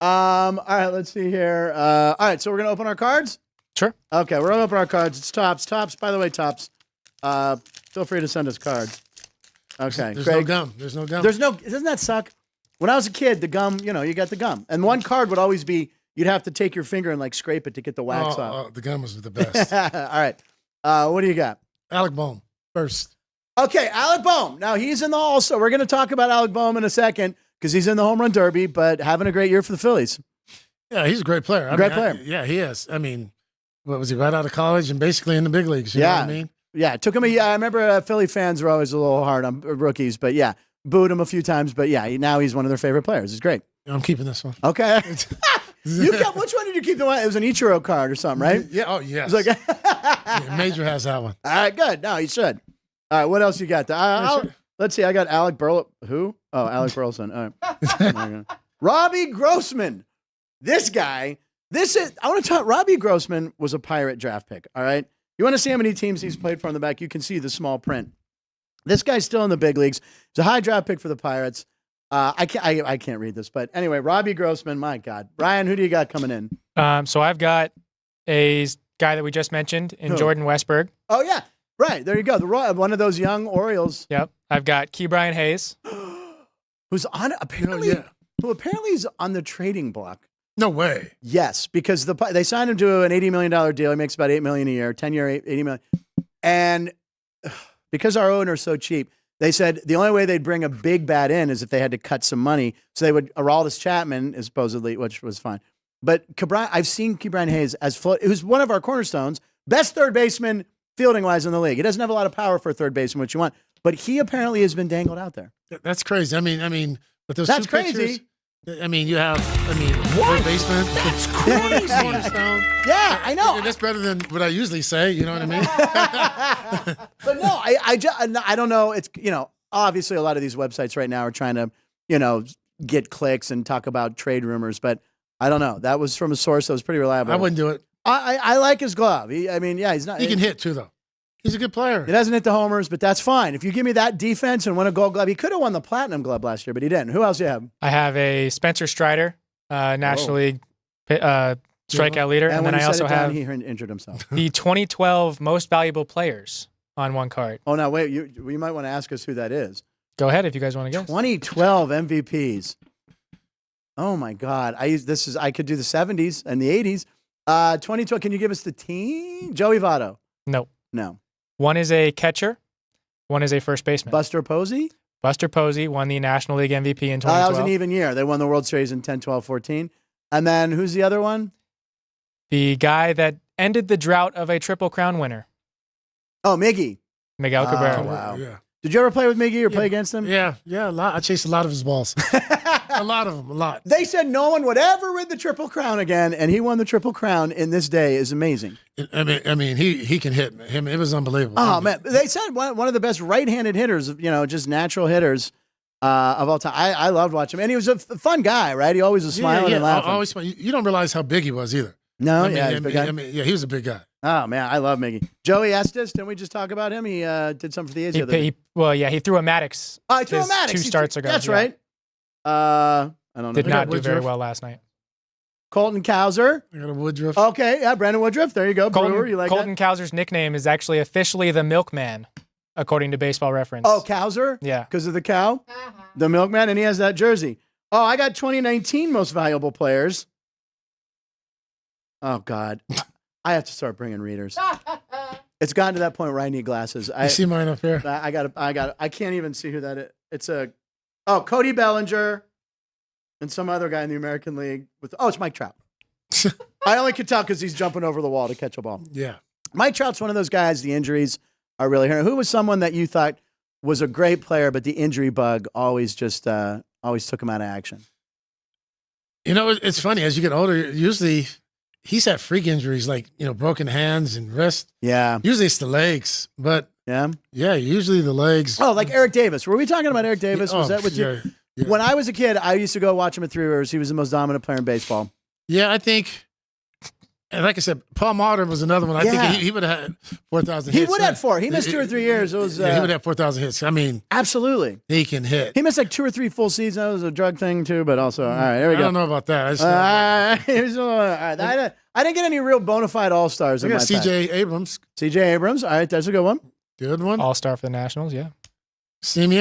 All right. Let's see here. All right. So we're gonna open our cards. Sure. Okay. We're gonna open our cards. It's Tops. Tops. By the way, Tops. Feel free to send us cards. Okay. There's Craig, no gum. There's no gum. Doesn't that suck? When I was a kid, the gum. You got the gum, and one card would always be you'd have to take your finger and like scrape it to get the wax off. The gum was the best. All right. What do you got? Alec Bohm first. Okay, Alec Bohm. Now he's in the All-Star. We're going to talk about Alec Bohm in a second because he's in the Home Run Derby, but having a great year for the Phillies. Yeah, he's a great player. Great player. Yeah, he is. I mean, what was he, right out of college and basically in the big leagues? You know what I mean? Yeah, it took him a year. I remember Philly fans were always a little hard on rookies, but yeah, booed him a few times. But yeah, now he's one of their favorite players. He's great. I'm keeping this one. Okay. Which one did you keep? The one? It was an Ichiro card or something, right? Yeah. Oh, yes. It was like, yeah, Major has that one. All right, good. No, he should. All right, what else you got? Let's see. I got Alec Burleson. Who? Oh, Alec Burleson. All right. Robbie Grossman. This guy. I want to talk. Robbie Grossman was a Pirate draft pick. All right. You want to see how many teams he's played for in the back? You can see the small print. This guy's still in the big leagues. He's a high draft pick for the Pirates. I can't read this, but anyway, Robbie Grossman. My God, Ryan, who do you got coming in? So I've got a guy that we just mentioned in Jordan Westberg. Oh yeah. Right, there you go. One of those young Orioles. Yep. I've got Key Brian Hayes. Who's on apparently is on the trading block. No way. Yes, because they signed him to an $80 million deal. He makes about $8 million a year, 10-year, $80 million. And because our owner's so cheap, they said the only way they'd bring a big bat in is if they had to cut some money. So they would, Aroldis Chapman is supposedly, which was fine. But I've seen Key Brian Hayes who's one of our cornerstones, best third baseman fielding-wise in the league. He doesn't have a lot of power for a third baseman, which you want. But he apparently has been dangled out there. That's crazy. I mean, but those That's two crazy. Pictures, you have, third baseman. That's crazy. Cornerstone. Yeah, I know. That's better than what I usually say. You know what I mean? But no, I don't know. It's, obviously a lot of these websites right now are trying to, get clicks and talk about trade rumors. But I don't know. That was from a source that was pretty reliable. I wouldn't do it. I like his glove. He's not. He can hit too, though. He's a good player. He doesn't hit the homers, but that's fine. If you give me that defense and win a Gold Glove, he could have won the Platinum Glove last year, but he didn't. Who else do you have? I have a Spencer Strider, National League strikeout leader, and then I also have he injured himself. the 2012 Most Valuable Players on one card. Oh, now wait. You might want to ask us who that is. Go ahead if you guys want to guess. 2012 MVPs. Oh my God! I could do the 70s and the 80s. 2012. Can you give us the team? Joey Votto. No. No. One is a catcher. One is a first baseman. Buster Posey. Buster Posey won the National League MVP in 2012. That was an even year. They won the World Series in 10, 12, 14. And then who's the other one? The guy that ended the drought of a Triple Crown winner. Oh, Miggy. Miguel Cabrera. Wow. Yeah. Did you ever play with Miggy or play against him? Yeah, a lot. I chased a lot of his balls. A lot of them, a lot. They said no one would ever win the Triple Crown again, and he won the Triple Crown in this day is amazing. I mean, he can hit. Him, it was unbelievable. Oh, man. They said one of the best right-handed hitters, just natural hitters of all time. I loved watching him. And he was a fun guy, right? He always was smiling and laughing. Always smile. You don't realize how big he was either. No, he's a big guy. guy. He was a big guy. Oh, man, I love Miggy. Joey Estes, didn't we just talk about him? He did something for the A's the other day. He threw a Maddox. Oh, he threw a Maddox. 2 starts ago. That's right. I don't know. Did not do Woodruff. very well last night. Colton Cowser. I got a Woodruff. Okay, yeah, Brandon Woodruff. There you go. Brewer, you like Colton Cowser's nickname is actually officially the Milkman, according to Baseball Reference. Oh, Cowser? Yeah. Because of the cow? The milkman, and he has that jersey. Oh, I got 2019 most valuable players. Oh, God. I have to start bringing readers. It's gotten to that point where I need glasses. You see mine up here? I got it. I can't even see who that is. It's Cody Bellinger and some other guy in the American League. It's Mike Trout. I only could tell because he's jumping over the wall to catch a ball. Yeah. Mike Trout's one of those guys, the injuries are really hurting. Who was someone that you thought was a great player, but the injury bug always took him out of action? It's funny. As you get older, usually he's had freak injuries like, broken hands and wrist. Yeah. Usually it's the legs, but usually the legs. Oh, like Eric Davis. Were we talking about Eric Davis? Was that with you? Yeah. When I was a kid, I used to go watch him at Three Rivers. He was the most dominant player in baseball. Yeah, I think, and like I said, Paul Martin was another one. I think he would have had 4,000 hits. He would have 4. He missed 2 or 3 years. It was, he would have 4,000 hits. I mean, absolutely. He can hit. He missed like 2 or 3 full seasons. That was a drug thing too, but also, all right, there we go. I don't know about that. I didn't get any real bona fide All-Stars in my pack. C.J. Abrams. C.J. Abrams. All right, that's a good one. Good one. All-Star for the Nationals, yeah.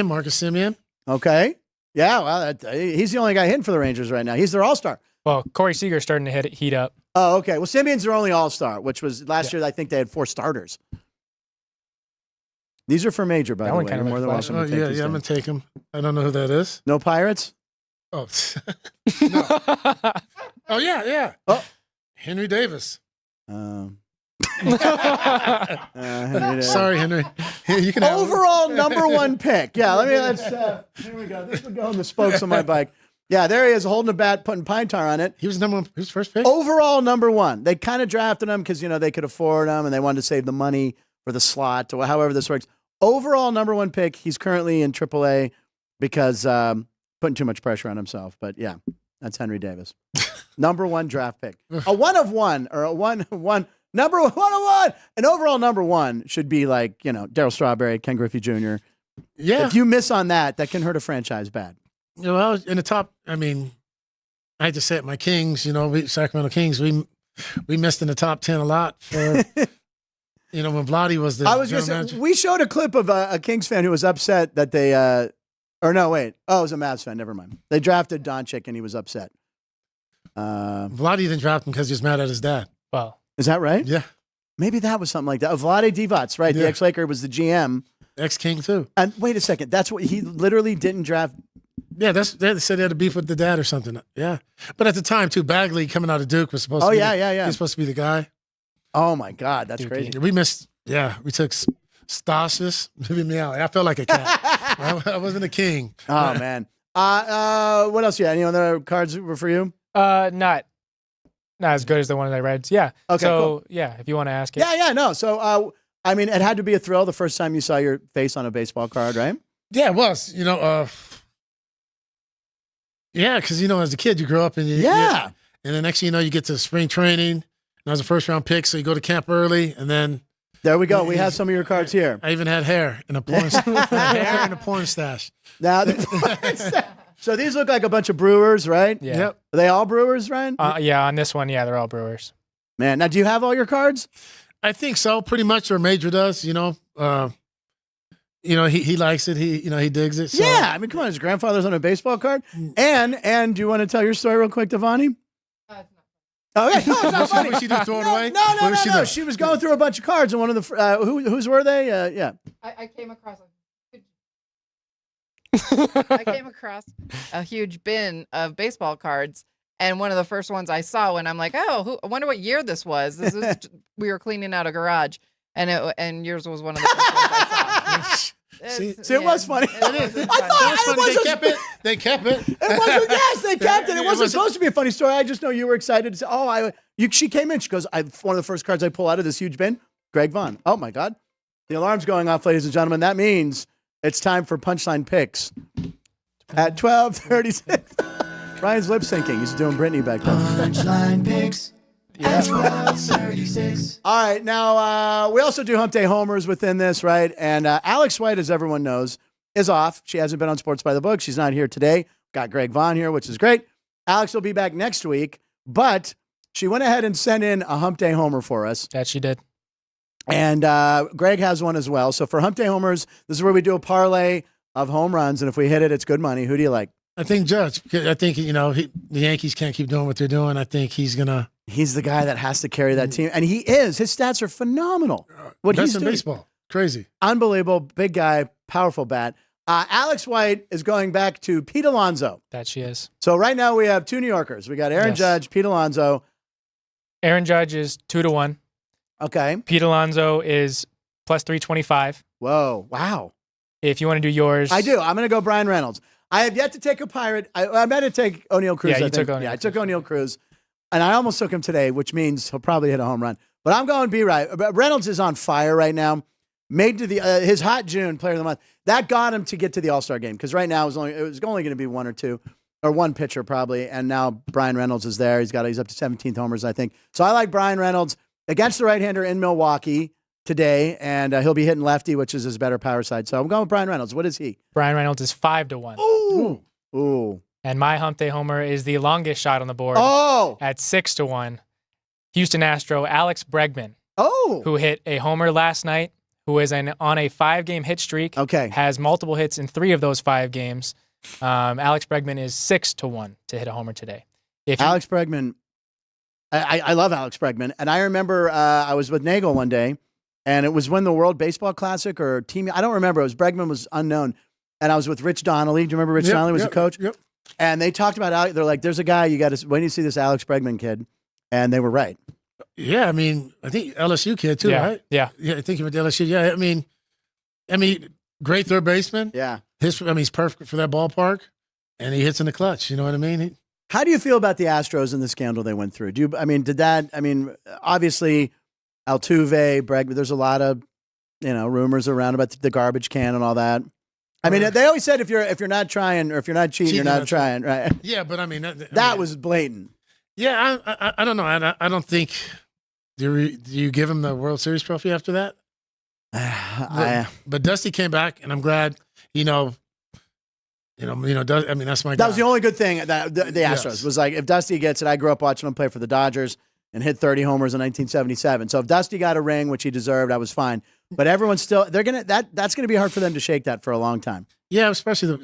Marcus Semien. Okay. Yeah, well, he's the only guy hitting for the Rangers right now. He's their All-Star. Well, Corey Seager's starting to heat up. Oh, okay. Well, Simeon's their only All-Star, which was last year. I think they had 4 starters. These are for Major, by the way. Kind of more than welcome to take these I'm going to take him. I don't know who that is. No Pirates? Oh. No. Oh, yeah. Oh. Henry Davis. Henry Davis. Sorry, Henry. You can have overall number 1 pick. Yeah, let's here we go. This would go on the spokes on my bike. Yeah, there he is holding a bat, putting pine tar on it. He was number 1. Who's first pick? Overall number 1. They kind of drafted him because they could afford him and they wanted to save the money for the slot or however this works. Overall number 1 pick. He's currently in AAA because putting too much pressure on himself. But yeah, that's Henry Davis. Number 1 draft pick. A 1 of 1 or a 1 of 1. Number 1 of 1. An overall number 1 should be like, Darryl Strawberry, Ken Griffey Jr. Yeah. If you miss on that can hurt a franchise bad. Well, in the top, I had to say it, my Kings, Sacramento Kings, we missed in the top 10 a lot for, when Vladdy was the general manager. We showed a clip of a Kings fan who was upset that they, it was a Mavs fan, never mind. They drafted Doncic and he was upset. Vladdy didn't draft him because he was mad at his dad. Well, is that right? Yeah. Maybe that was something like that. Vlade Divac, right? Yeah. The ex-Laker was the GM. Ex-King, too. And wait a second. That's what he literally didn't draft. Yeah, they said they had a beef with the dad or something. Yeah. But at the time, too, Bagley coming out of Duke was supposed to be yeah. He's supposed to be the guy. Oh, my God. That's crazy. We missed, we took Stasis. I felt like a cat. I wasn't a king. Oh, man. What else? Yeah. Any other cards were for you? Not as good as the one that I read. Yeah. Okay. So cool. yeah, if you want to ask it. Yeah. No. So it had to be a thrill the first time you saw your face on a baseball card, right? Yeah, it was. Yeah, because as a kid you grow up and And the next thing you know, you get to spring training. And I was a first-round pick, so you go to camp early, and then there we go. We have some of your cards here. I even had hair in a porn stash. Now, so these look like a bunch of Brewers, right? Yeah. Yep. Are they all Brewers, Ryan? Yeah, on this one, yeah, they're all Brewers. Man, now do you have all your cards? I think so, pretty much. Or Major does, he likes it. He digs it. So. Yeah, I mean, come on, his grandfather's on a baseball card. And do you want to tell your story real quick, Devani? Oh yeah, no, it's not funny. What she do, throw it away? No. She was going through a bunch of cards, and one of the whose were they? Yeah. I came across a huge bin of baseball cards, and one of the first ones I saw when I'm like, I wonder what year this was. This is we were cleaning out a garage, and yours was one of the first ones I saw. See, it was funny. I thought it was They kept it. They kept it. Yes, they kept it. It wasn't supposed to be a funny story. I just know you were excited to say, she came in. She goes, one of the first cards I pull out of this huge bin, Greg Vaughn. Oh, my God. The alarm's going off, ladies and gentlemen. That means it's time for Punchline Picks at 12:36. Ryan's lip syncing. He's doing Britney back there. Punchline Picks. At 12:36. All right, now we also do Hump Day Homers within this, right? And Alex White, as everyone knows, is off. She hasn't been on Sports by the Book. She's not here today. Got Greg Vaughn here, which is great. Alex will be back next week, but she went ahead and sent in a Hump Day Homer for us. That she did. And Greg has one as well. So for Hump Day Homers, this is where we do a parlay of home runs, and if we hit it, it's good money. Who do you like? I think Judge. I think, the Yankees can't keep doing what they're doing. I think he's going to. He's the guy that has to carry that team, and he is. His stats are phenomenal. What he's doing, baseball, crazy, unbelievable. Big guy, powerful bat. Alex White is going back to Pete Alonso. That she is. So right now we have two New Yorkers. We got Aaron Judge, Pete Alonso. Aaron Judge is 2-1. Okay. Pete Alonso is plus 325. Whoa! Wow. If you want to do yours, I do. I'm going to go Brian Reynolds. I have yet to take a Pirate. I'm going to take O'Neal Cruz. Yeah, you took O'Neal. Yeah, I took O'Neal Cruz. And I almost took him today, which means he'll probably hit a home run. But I'm going B-Right. Reynolds is on fire right now. Made to the his hot June player of the month. That got him to get to the All-Star game because right now it was only going to be one or two or one pitcher probably. And now Brian Reynolds is there. He's up to 17th homers, I think. So I like Brian Reynolds against the right-hander in Milwaukee today, and he'll be hitting lefty, which is his better power side. So I'm going with Brian Reynolds. What is he? Brian Reynolds is 5-1. Ooh. And my Hump Day Homer is the longest shot on the board at 6-1. Houston Astro Alex Bregman, who hit a homer last night, who is on a 5-game hit streak. Okay. Has multiple hits in 3 of those 5 games. Alex Bregman is 6-1 to hit a homer today. Alex Bregman, I love Alex Bregman. And I remember I was with Nagel one day, and it was when the World Baseball Classic or team, I don't remember. It was Bregman was unknown. And I was with Rich Donnelly. Do you remember Rich Donnelly was the coach? Yep. And they talked about Alex. They're like, there's a guy, you got to, when you see this Alex Bregman kid. And they were right. Yeah, I mean, I think LSU kid too, right? Yeah. I think he went to LSU. Yeah, I mean, great third baseman. Yeah. He's perfect for that ballpark, and he hits in the clutch. You know what I mean? How do you feel about the Astros and the scandal they went through? Obviously, Altuve, Bregman, there's a lot of, rumors around about the garbage can and all that. I mean, they always said if you're not trying or if you're not cheating, you're not trying, right? Yeah, but I mean that was blatant. Yeah, I don't know. I don't think. Do you give him the World Series trophy after that? But Dusty came back, and I'm glad. That's my guy. That was the only good thing that the Astros was like. If Dusty gets it, I grew up watching him play for the Dodgers and hit 30 homers in 1977. So if Dusty got a ring, which he deserved, I was fine. But everyone's still that's gonna be hard for them to shake that for a long time. Yeah, especially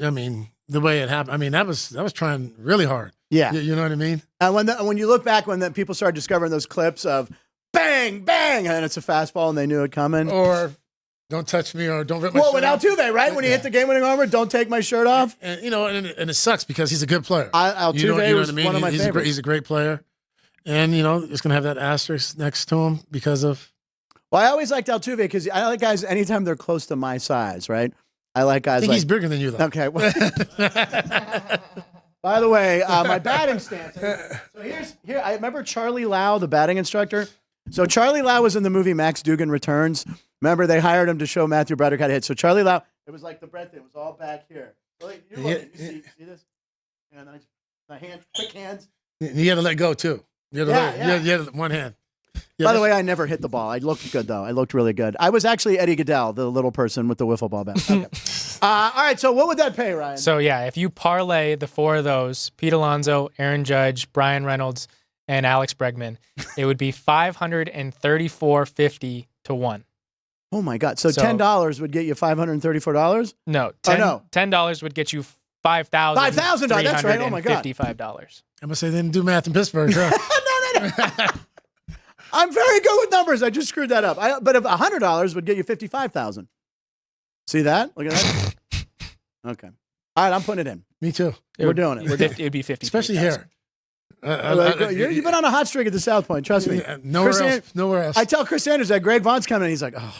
the way it happened. I mean, that was trying really hard. Yeah, you know what I mean. And when you look back when people started discovering those clips of bang bang and then it's a fastball and they knew it coming, or don't touch me, or don't rip my shirt off. Well, with Altuve, right? When he hit the game-winning homer, don't take my shirt off. And it sucks because he's a good player. Altuve was one of my favorites. He's a great player, and it's gonna have that asterisk next to him because of. Well, I always liked Altuve because I like guys anytime they're close to my size, right? I like guys. I think he's bigger than you, though. Okay. Well, by the way, my batting stance. So here. I remember Charlie Lau, the batting instructor. So Charlie Lau was in the movie Max Dugan Returns. Remember, they hired him to show Matthew Broderick how to hit. So Charlie Lau, it was like the breadth. It was all back here. So you see this? And my hand, quick hands. You got to let go too. You got to one hand. Yeah, By the way, I never hit the ball. I looked good, though. I looked really good. I was actually Eddie Goodell, the little person with the wiffle ball bat. Okay. All right, so what would that pay, Ryan? So, yeah, if you parlay the four of those, Pete Alonso, Aaron Judge, Brian Reynolds, and Alex Bregman, it would be $534.50 to 1. Oh, my God. So $10 would get you $534? No. $10 would get you $5,000. $5,000. That's right. Oh, my God. $55. I'm going to say they didn't do math in Pittsburgh. Huh? No. I'm very good with numbers. I just screwed that up. But if $100 would get you $55,000. See that? Look at that. Okay. All right, I'm putting it in. Me too. We're doing it. It would be 50. Especially here. You've been on a hot streak at the South Point. Trust me. Nowhere else. I tell Chris Sanders that Greg Vaughn's coming. And he's like, oh.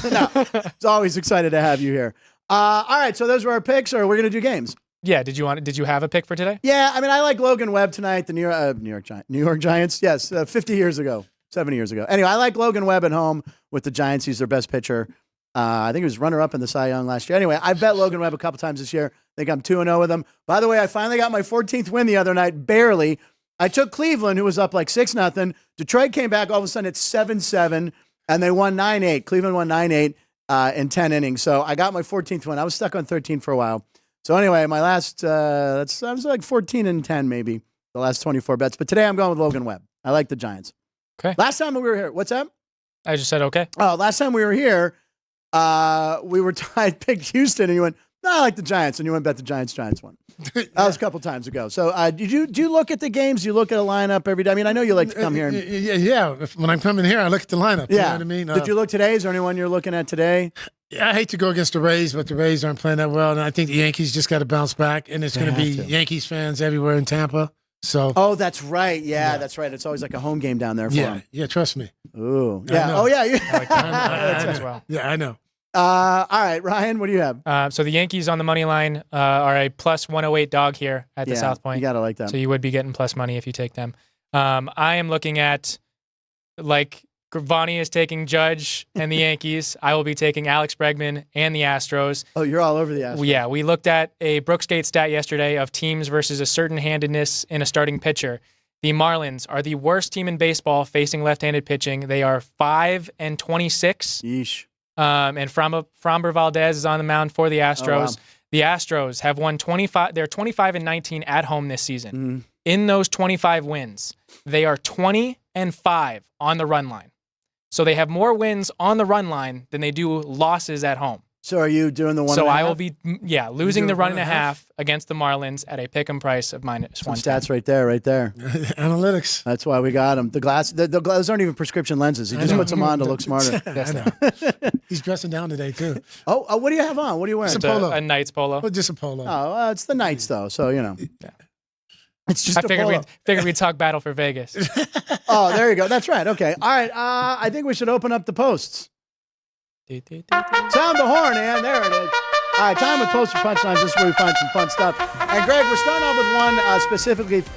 No, he's always excited to have you here. All right, so those were our picks, or we're going to do games. Yeah, did you have a pick for today? Yeah, I mean, I like Logan Webb tonight, the New York Giants. Yes, 50 years ago. 70 years ago. Anyway, I like Logan Webb at home with the Giants. He's their best pitcher. I think he was runner-up in the Cy Young last year. Anyway, I bet Logan Webb a couple times this year. I think I'm 2-0 with him. By the way, I finally got my 14th win the other night, barely. I took Cleveland, who was up like 6-0. Detroit came back. All of a sudden, it's 7-7, and they won 9-8. Cleveland won 9-8 in 10 innings. So I got my 14th win. I was stuck on 13 for a while. So anyway, my last, I was like 14-10 maybe, the last 24 bets. But today I'm going with Logan Webb. I like the Giants. Okay. Last time we were here, what's that? I just said okay. Oh, last time we were here, we were tied, picked Houston, and you went, no, I like the Giants, and you went bet the Giants won. That was a couple times ago. So do you look at the games? Do you look at a lineup every day? I mean, I know you like to come here. Yeah. When I'm coming here, I look at the lineup. Yeah. You know what I mean? Did you look today? Is there anyone you're looking at today? I hate to go against the Rays, but the Rays aren't playing that well, and I think the Yankees just got to bounce back, and it's going to be Yankees fans everywhere in Tampa. So. Oh, that's right. Yeah, that's right. It's always like a home game down there for them. Yeah, trust me. Ooh. Yeah. Oh, yeah. I like that as well. Yeah, I know. All right, Ryan, what do you have? So the Yankees on the money line are a plus 108 dog here at the South Point. You got to like that. So you would be getting plus money if you take them. I am looking at, like, Vaughn is taking Judge and the Yankees. I will be taking Alex Bregman and the Astros. Oh, you're all over the Astros. Yeah, we looked at a Brooksgate stat yesterday of teams versus a certain handedness in a starting pitcher. The Marlins are the worst team in baseball facing left-handed pitching. They are 5-26. Yeesh. And Framber Valdez is on the mound for the Astros. Oh, wow. The Astros have won 25. They're 25-19 at home this season. Mm. In those 25 wins, they are 20-5 on the run line. So they have more wins on the run line than they do losses at home. So are you doing the one? So I will be, losing the 1.5 against the Marlins at a pick'em price of -1. Some stats right there. Analytics. That's why we got him. The glasses aren't even prescription lenses. He just puts them on to look smarter. I know. He's dressing down today too. Oh, what do you have on? What are you wearing? It's a polo. A Knights polo. Well, just a polo. Oh, it's the Knights though. So you know. Yeah. It's just I figured we'd talk battle for Vegas. Oh, there you go. That's right. Okay. All right. I think we should open up the posts. Sound the horn, and there it is. All right, time with poster punchlines. This is where we find some fun stuff. And Greg, we're starting off with one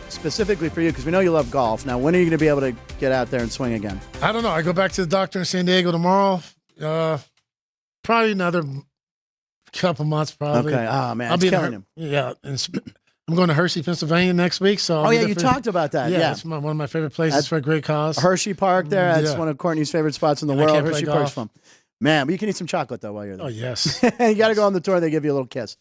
specifically for you because we know you love golf. Now, when are you going to be able to get out there and swing again? I don't know. I go back to the doctor in San Diego tomorrow. Probably another couple months. Probably. Okay. Oh man, I'll be killing him. Yeah, and I'm going to Hershey, Pennsylvania next week. So you talked about that. Yeah, it's one of my favorite places for a great cause. Hershey Park there. That's one of Courtney's favorite spots in the world. Hershey Park's fun. Man, but you can eat some chocolate, though, while you're there. Oh, yes. You got to go on the tour. They give you a little kiss.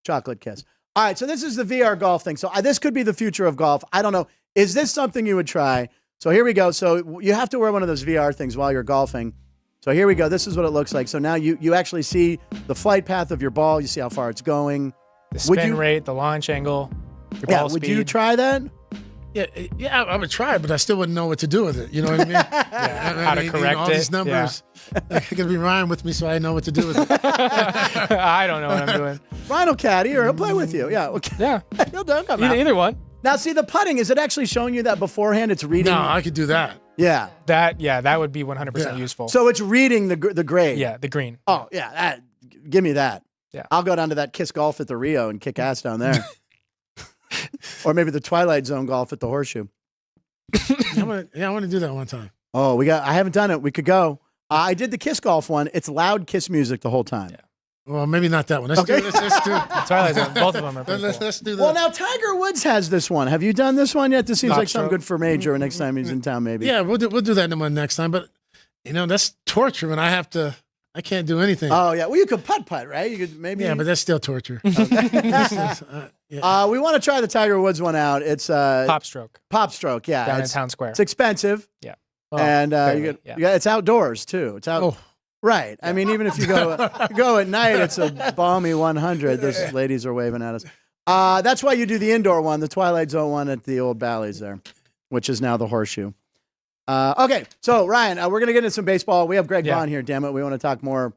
Chocolate kiss. All right, so this is the VR golf thing. So this could be the future of golf. I don't know. Is this something you would try? So here we go. So you have to wear one of those VR things while you're golfing. So here we go. This is what it looks like. So now you actually see the flight path of your ball. You see how far it's going. The spin rate, the launch angle, your ball speed. Would you try that? Yeah, I would try, but I still wouldn't know what to do with it. You know what I mean? How to correct all these numbers. I got to be Ryan with me so I know what to do with it. I don't know what I'm doing. Ryan will caddy or he'll play with you. Yeah. Okay. Yeah. He'll come out. Either one. Now, see, the putting, is it actually showing you that beforehand? It's reading? No, I could do that. Yeah. That would be 100% useful. So it's reading the grade. Yeah, the green. Oh, yeah. Give me that. Yeah. I'll go down to that Kiss Golf at the Rio and kick ass down there. Or maybe the Twilight Zone golf at the Horseshoe. I want to do that one time. Oh, I haven't done it. We could go. I did the Kiss Golf one. It's loud Kiss music the whole time. Yeah. Well, maybe not that one. Let's do. Twilight Zone. Both of them are pretty cool. Let's do that. Well, now Tiger Woods has this one. Have you done this one yet? This seems Top like something Stroke. good for Major next time he's in town, maybe. Yeah, we'll do that one next time. But that's torture when I can't do anything. Oh yeah. Well, you could putt, right? You could maybe. Yeah, but that's still torture. We want to try the Tiger Woods one out. It's Pop Stroke. Pop Stroke. Yeah, Down in Town Square. It's expensive. Yeah. And barely, it's outdoors too. It's out. Oh. Right. I mean, even if you go at night, it's a balmy 100. Those ladies are waving at us. That's why you do the indoor one, the Twilight Zone one at the old Bally's there, which is now the Horseshoe. Okay, so Ryan, we're gonna get into some baseball. We have Greg Vaughn here. Damn it, we want to talk more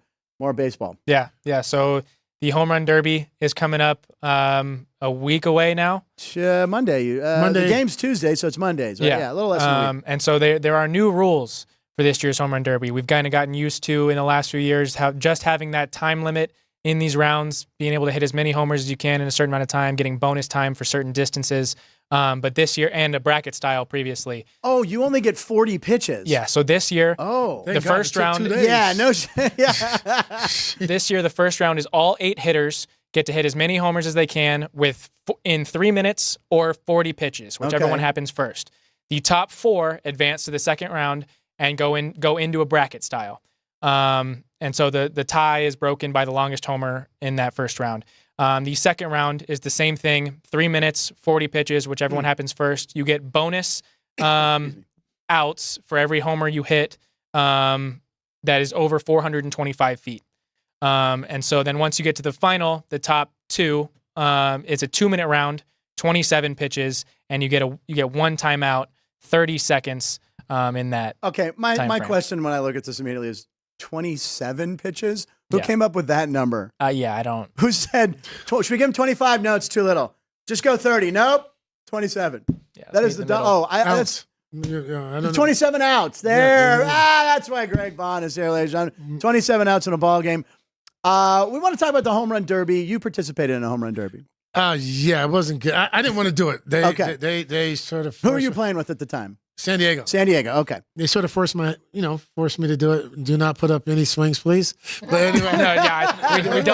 baseball. Yeah. So the Home Run Derby is coming up a week away now. Monday. Monday. The game's Tuesday, so it's Mondays. Right? Yeah, a little less than a week. And so there are new rules for this year's Home Run Derby. We've kind of gotten used to in the last few years just having that time limit in these rounds, being able to hit as many homers as you can in a certain amount of time, getting bonus time for certain distances. But this year, and a bracket style previously. Oh, you only get 40 pitches. Yeah, so this year, the first round. Yeah, no shit. Yeah. This year, the first round is all 8 hitters get to hit as many homers as they can in 3 minutes or 40 pitches, whichever one happens first. The top 4 advance to the second round and go into a bracket style. And so the tie is broken by the longest homer in that first round. The second round is the same thing, 3 minutes, 40 pitches, whichever one happens first. You get bonus outs for every homer you hit that is over 425 feet. And so then once you get to the final, the top 2, it's a 2-minute round, 27 pitches, and you get one timeout, 30 seconds in that. Okay, my question when I look at this immediately is 27 pitches? Who came up with that number? Yeah, I don't. Who said, should we give him 25? No, it's too little. Just go 30. Nope, 27. Yeah, that is that's 27 outs. There. That's why Greg Vaughn is here, ladies and gentlemen. 27 outs in a ball game. We want to talk about the Home Run Derby. You participated in a Home Run Derby. Yeah, it wasn't good. I didn't want to do it. They sort of. Who were you playing with at the time? San Diego. Okay. They sort of forced me to do it. Do not put up any swings, please. But anyway,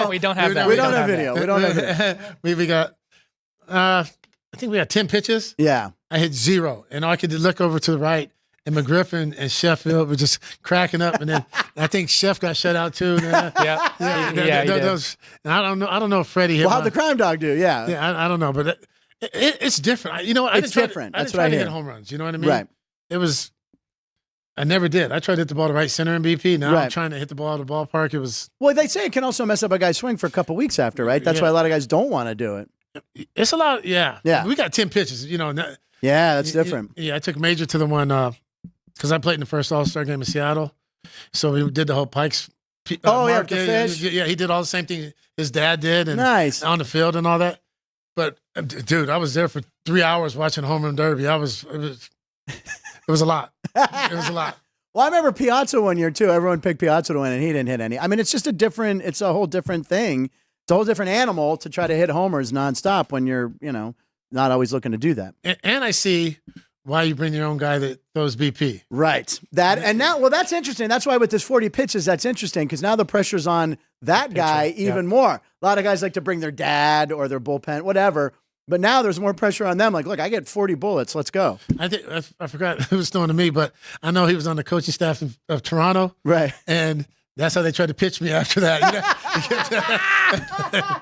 we don't have that. We don't have video. We don't have video. We got. I think we got 10 pitches. Yeah. I hit 0, and I could look over to the right, and McGriff and Sheffield were just cracking up, and then I think Chef got shut out too. Yeah. And I don't know if Freddie hit. Well, how'd the crime dog do? Yeah. Yeah, I don't know, but it's different. It's different. I didn't try to hit home runs. You know what I mean? Right. I never did. I tried to hit the ball to right center in BP. Now I'm trying to hit the ball to the ballpark. It was. Well, they say it can also mess up a guy's swing for a couple weeks after, right? That's why a lot of guys don't want to do it. It's a lot. Yeah. We got 10 pitches. Yeah, that's different. Yeah, I took Major to the one because I played in the first All-Star game in Seattle. So we did the whole Pikes. The fish. Yeah, he did all the same thing his dad did, and nice on the field and all that. But dude, I was there for 3 hours watching Home Run Derby. It was a lot. It was a lot. Well, I remember Piazza one year too. Everyone picked Piazza to win, and he didn't hit any. I mean, it's just it's a whole different thing. It's a whole different animal to try to hit homers nonstop when you're, not always looking to do that. And I see why you bring your own guy that throws BP. Right. That's interesting. That's why with this 40 pitches, that's interesting because now the pressure's on that guy even more. A lot of guys like to bring their dad or their bullpen, whatever. But now there's more pressure on them. Like, look, I get 40 bullets. Let's go. I forgot who was throwing to me, but I know he was on the coaching staff of Toronto. Right. And that's how they tried to pitch me after that.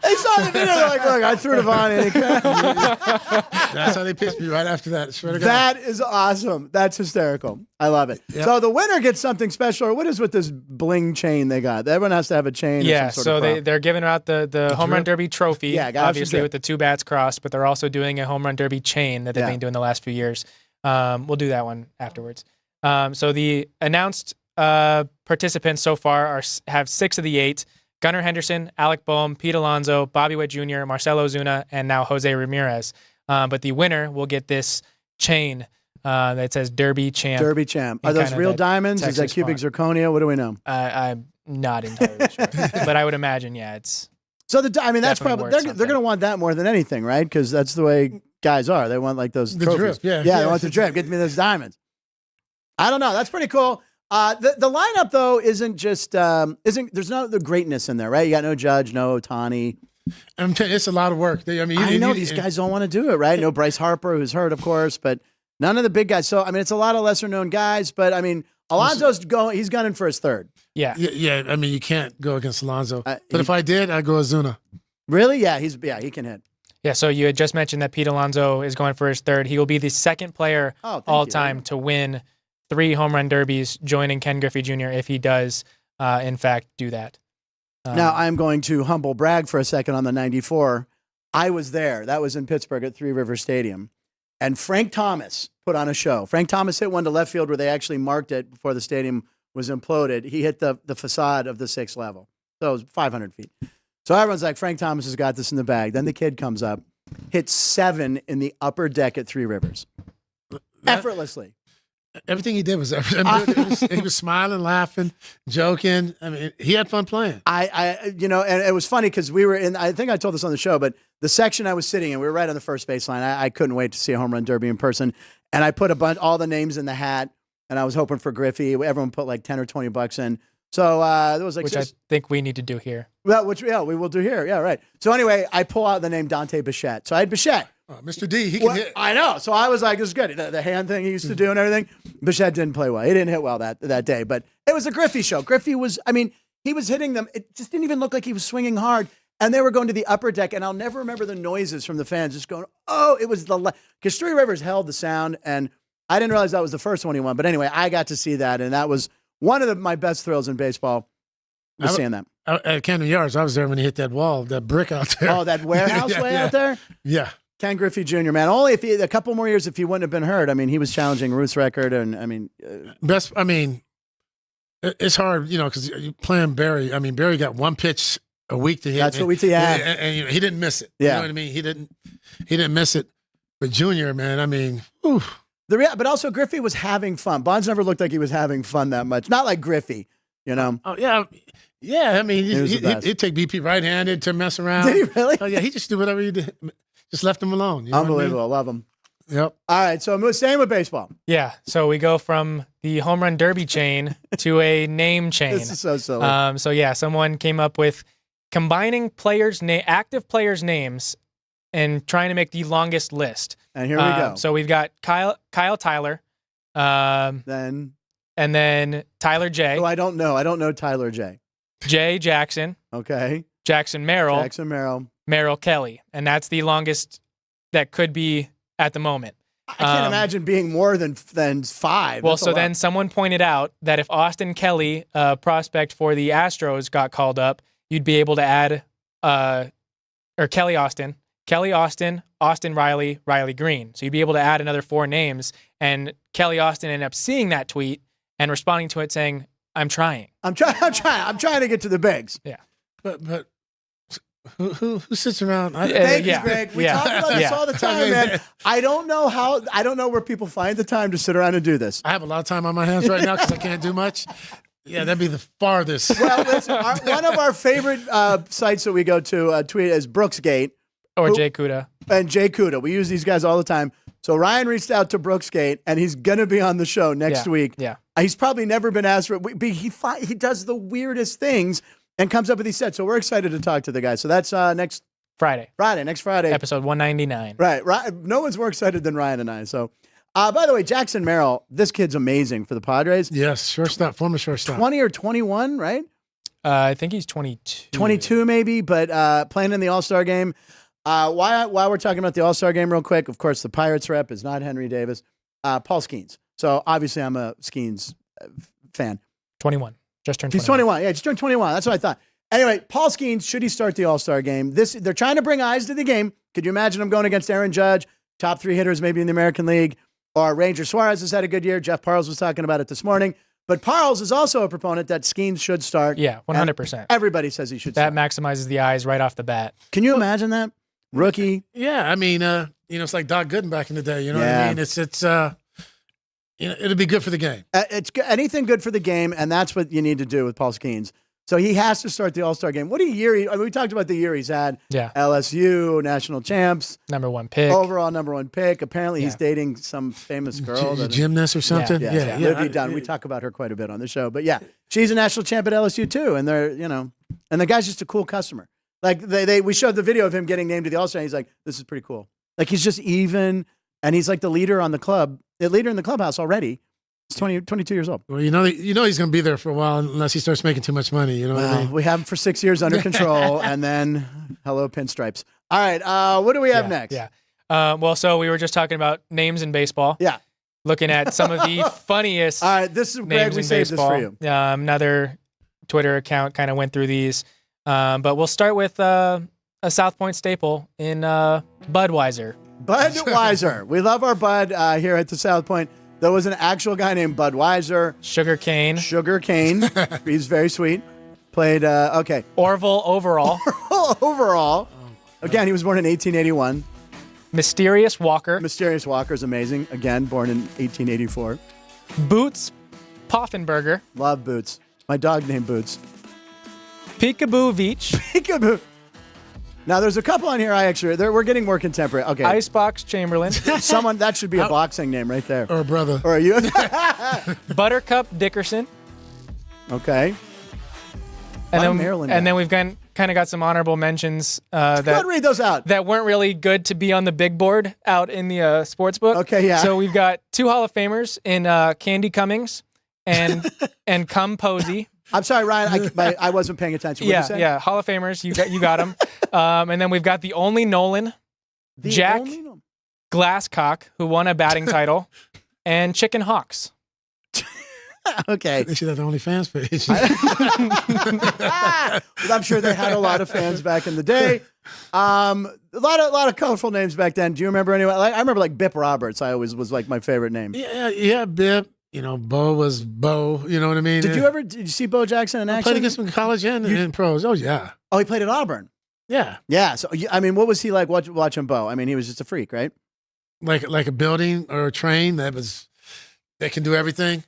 They saw the video. They're like, look, I threw to Vaughn. That's how they pitched me right after that. That is awesome. That's hysterical. I love it. Yep. So the winner gets something special. Or what is with this bling chain they got? Everyone has to have a chain. Yeah, or some sort of they're giving out the Home Run Derby trophy, obviously with the 2 bats crossed, but they're also doing a Home Run Derby chain that they've been doing the last few years. We'll do that one afterwards. So the announced participants so far have 6 of the 8. Gunnar Henderson, Alec Boehm, Pete Alonso, Bobby Witt Jr., Marcelo Ozuna, and now Jose Ramirez. But the winner will get this chain that says Derby Champ. Derby Champ. Are those real diamonds? Is that cubic zirconia? What do we know? I'm not entirely sure. But I would imagine, it's... So, that's probably... They're going to want that more than anything, right? Because that's the way guys are. They want like those trophies. Drip, they want the drip. Get me those diamonds. I don't know. That's pretty cool. The lineup though isn't just there's no the greatness in there, right? You got no Judge, no Ohtani. I'm telling you, it's a lot of work. I know these guys don't want to do it, right? No Bryce Harper, who's hurt, of course, but none of the big guys. So I mean, it's a lot of lesser known guys, but I mean, Alonso's going. He's gunning for his third. Yeah. I mean, you can't go against Alonso. But if I did, I'd go Ozuna. Really? Yeah, he can hit. Yeah, so you had just mentioned that Pete Alonso is going for his third. He will be the second player all time to win 3 home run derbies, joining Ken Griffey Jr. if he does, in fact, do that. Now, I'm going to humble brag for a second on the 94. I was there. That was in Pittsburgh at Three River Stadium. And Frank Thomas put on a show. Frank Thomas hit one to left field where they actually marked it before the stadium was imploded. He hit the facade of the 6th level. So it was 500 feet. So everyone's like, Frank Thomas has got this in the bag. Then the kid comes up, hits 7 in the upper deck at Three Rivers. Effortlessly. Everything he did was he was smiling, laughing, joking. I mean, he had fun playing. And it was funny because we were in, I think I told this on the show, but the section I was sitting in, we were right on the first baseline. I couldn't wait to see a home run derby in person. And I put all the names in the hat, and I was hoping for Griffey. Everyone put like 10 or 20 bucks in. So there was like which I think we need to do here. Well, we will do here. Yeah, right. So anyway, I pull out the name Dante Bichette. So I had Bichette. Mr. D, he can hit. I know. So I was like, this is good. The hand thing he used to do and everything. Bichette didn't play well. He didn't hit well that day. But it was a Griffey show. Griffey was, he was hitting them. It just didn't even look like he was swinging hard. And they were going to the upper deck. And I'll never remember the noises from the fans just going, oh, it was because Three Rivers held the sound. And I didn't realize that was the first one he won. But anyway, I got to see that. And that was one of my best thrills in baseball. Was seeing that. At Camden Yards, I was there when he hit that wall, that brick out there. Oh, that warehouse out there? Yeah. Ken Griffey Jr., man. Only if a couple more years if he wouldn't have been hurt. I mean, he was challenging Ruth's record, and it's hard, because you're playing Barry. I mean, Barry got one pitch a week to hit. That's what we had. And he didn't miss it. Yeah. You know what I mean? He didn't miss it. But Junior, man, whew. But also Griffey was having fun. Bonds never looked like he was having fun that much. Not like Griffey, Oh, yeah. Yeah, I mean, he'd take BP right-handed to mess around. Did he really? Oh, yeah, he just did whatever he did. Just left him alone. You know Unbelievable. what I love him. Yep. All right, so I'm staying with baseball. Yeah, so we go from the home run derby chain to a name chain. This is so silly. Someone came up with combining active players' names and trying to make the longest list. And here we go. So we've got Kyle Tyler. Then Tyler J. Oh, I don't know. I don't know Tyler J. Jay Jackson. Okay. Jackson Merrill. Merrill Kelly. And that's the longest that could be at the moment. I can't imagine being more than 5. Well, so then someone pointed out that if Austin Kelly, prospect for the Astros, got called up, you'd be able to add Kelly Austin, Austin Riley, Riley Green. So you'd be able to add another 4 names. And Kelly Austin ended up seeing that tweet and responding to it saying, I'm trying to get to the bigs. Yeah. But who sits around? Thank you, Greg. We talk about this all the time, man. I don't know where people find the time to sit around and do this. I have a lot of time on my hands right now because I can't do much. Yeah, that'd be the farthest. Well, listen, one of our favorite sites that we go to tweet is Brooksgate. Or Jay Kuda. And Jay Kuda. We use these guys all the time. So Ryan reached out to Brooksgate, and he's going to be on the show next week. Yeah. He's probably never been asked for it. But he does the weirdest things and comes up with these sets. So we're excited to talk to the guy. So that's next Friday. Next Friday. Episode 199. Right. No one's more excited than Ryan and I. So, by the way, Jackson Merrill, this kid's amazing for the Padres. Yes, shortstop, former shortstop. 20 or 21, right? I think he's 22. 22 maybe, but playing in the All-Star Game. While we're talking about the All-Star Game real quick, of course, the Pirates rep is not Henry Davis, Paul Skeens. So obviously I'm a Skeens fan. 21. Just turned 21. He's 21. Yeah, just turned 21. That's what I thought. Anyway, Paul Skeens, should he start the All-Star Game? They're trying to bring eyes to the game. Could you imagine him going against Aaron Judge, top 3 hitters maybe in the American League, or Ranger Suarez has had a good year. Jeff Parles was talking about it this morning. But Parles is also a proponent that Skeens should start. Yeah, 100%. Everybody says he should start. That maximizes the eyes right off the bat. Can you imagine that? Rookie. Yeah, I mean, it's like Doc Gooden back in the day. You know what I mean? It's it'll be good for the game. It's anything good for the game, and that's what you need to do with Paul Skeens. So he has to start the All-Star game. What a year. We talked about the year he's had. Yeah. LSU, national champs. Number 1 pick. Overall number 1 pick. Apparently he's dating some famous girl. Gymnast or something? Yeah. Libby Dunn. We talk about her quite a bit on the show. But yeah, she's a national champ at LSU too. And they're, and the guy's just a cool customer. Like we showed the video of him getting named to the All-Star. He's like, this is pretty cool. Like he's just even, and he's like the leader in the clubhouse already. He's 22 years old. Well, he's going to be there for a while unless he starts making too much money. You know what I mean? We have him for 6 years under control, and then hello pinstripes. All right, what do we have next? Yeah. So we were just talking about names in baseball. Yeah. Looking at some of the funniest. All right, this is Greg. We saved this for you. Another Twitter account kind of went through these, but we'll start with a South Point staple in Budweiser. Budweiser. We love our Bud here at the South Point. There was an actual guy named Budweiser. Sugar cane. He's very sweet. Played, okay. Orville Overall. Overall. Again, he was born in 1881. Mysterious Walker. Mysterious Walker is amazing. Again, born in 1884. Boots Poffenberger. Love Boots. My dog named Boots. Peekaboo Veach. Peekaboo. Now, there's a couple on here we're getting more contemporary. Okay. Icebox Chamberlain. That should be a boxing name right there. Or a brother. Or are you? Buttercup Dickerson. Okay. And then we've kind of got some honorable mentions that read those out. That weren't really good to be on the big board out in the sports book. Okay, yeah. So we've got 2 Hall of Famers in Candy Cummings and Cum Posey. I'm sorry, Ryan. I wasn't paying attention. What did you say? Yeah. Hall of Famers. You got them. And then we've got the only Nolan, Jack Glasscock, who won a batting title, and Chicken Hawks. Okay. They should have the OnlyFans page. I'm sure they had a lot of fans back in the day. A lot of colorful names back then. Do you remember anyone? I remember Bip Roberts. I always was my favorite name. Yeah, Bip. Bo was Bo. You know what I mean? Did you see Bo Jackson in action? Played against him in college and in pros. Oh yeah. Oh, he played at Auburn. Yeah. Yeah. So what was he like watching Bo? I mean, he was just a freak, right? Like a building or a train that can do everything.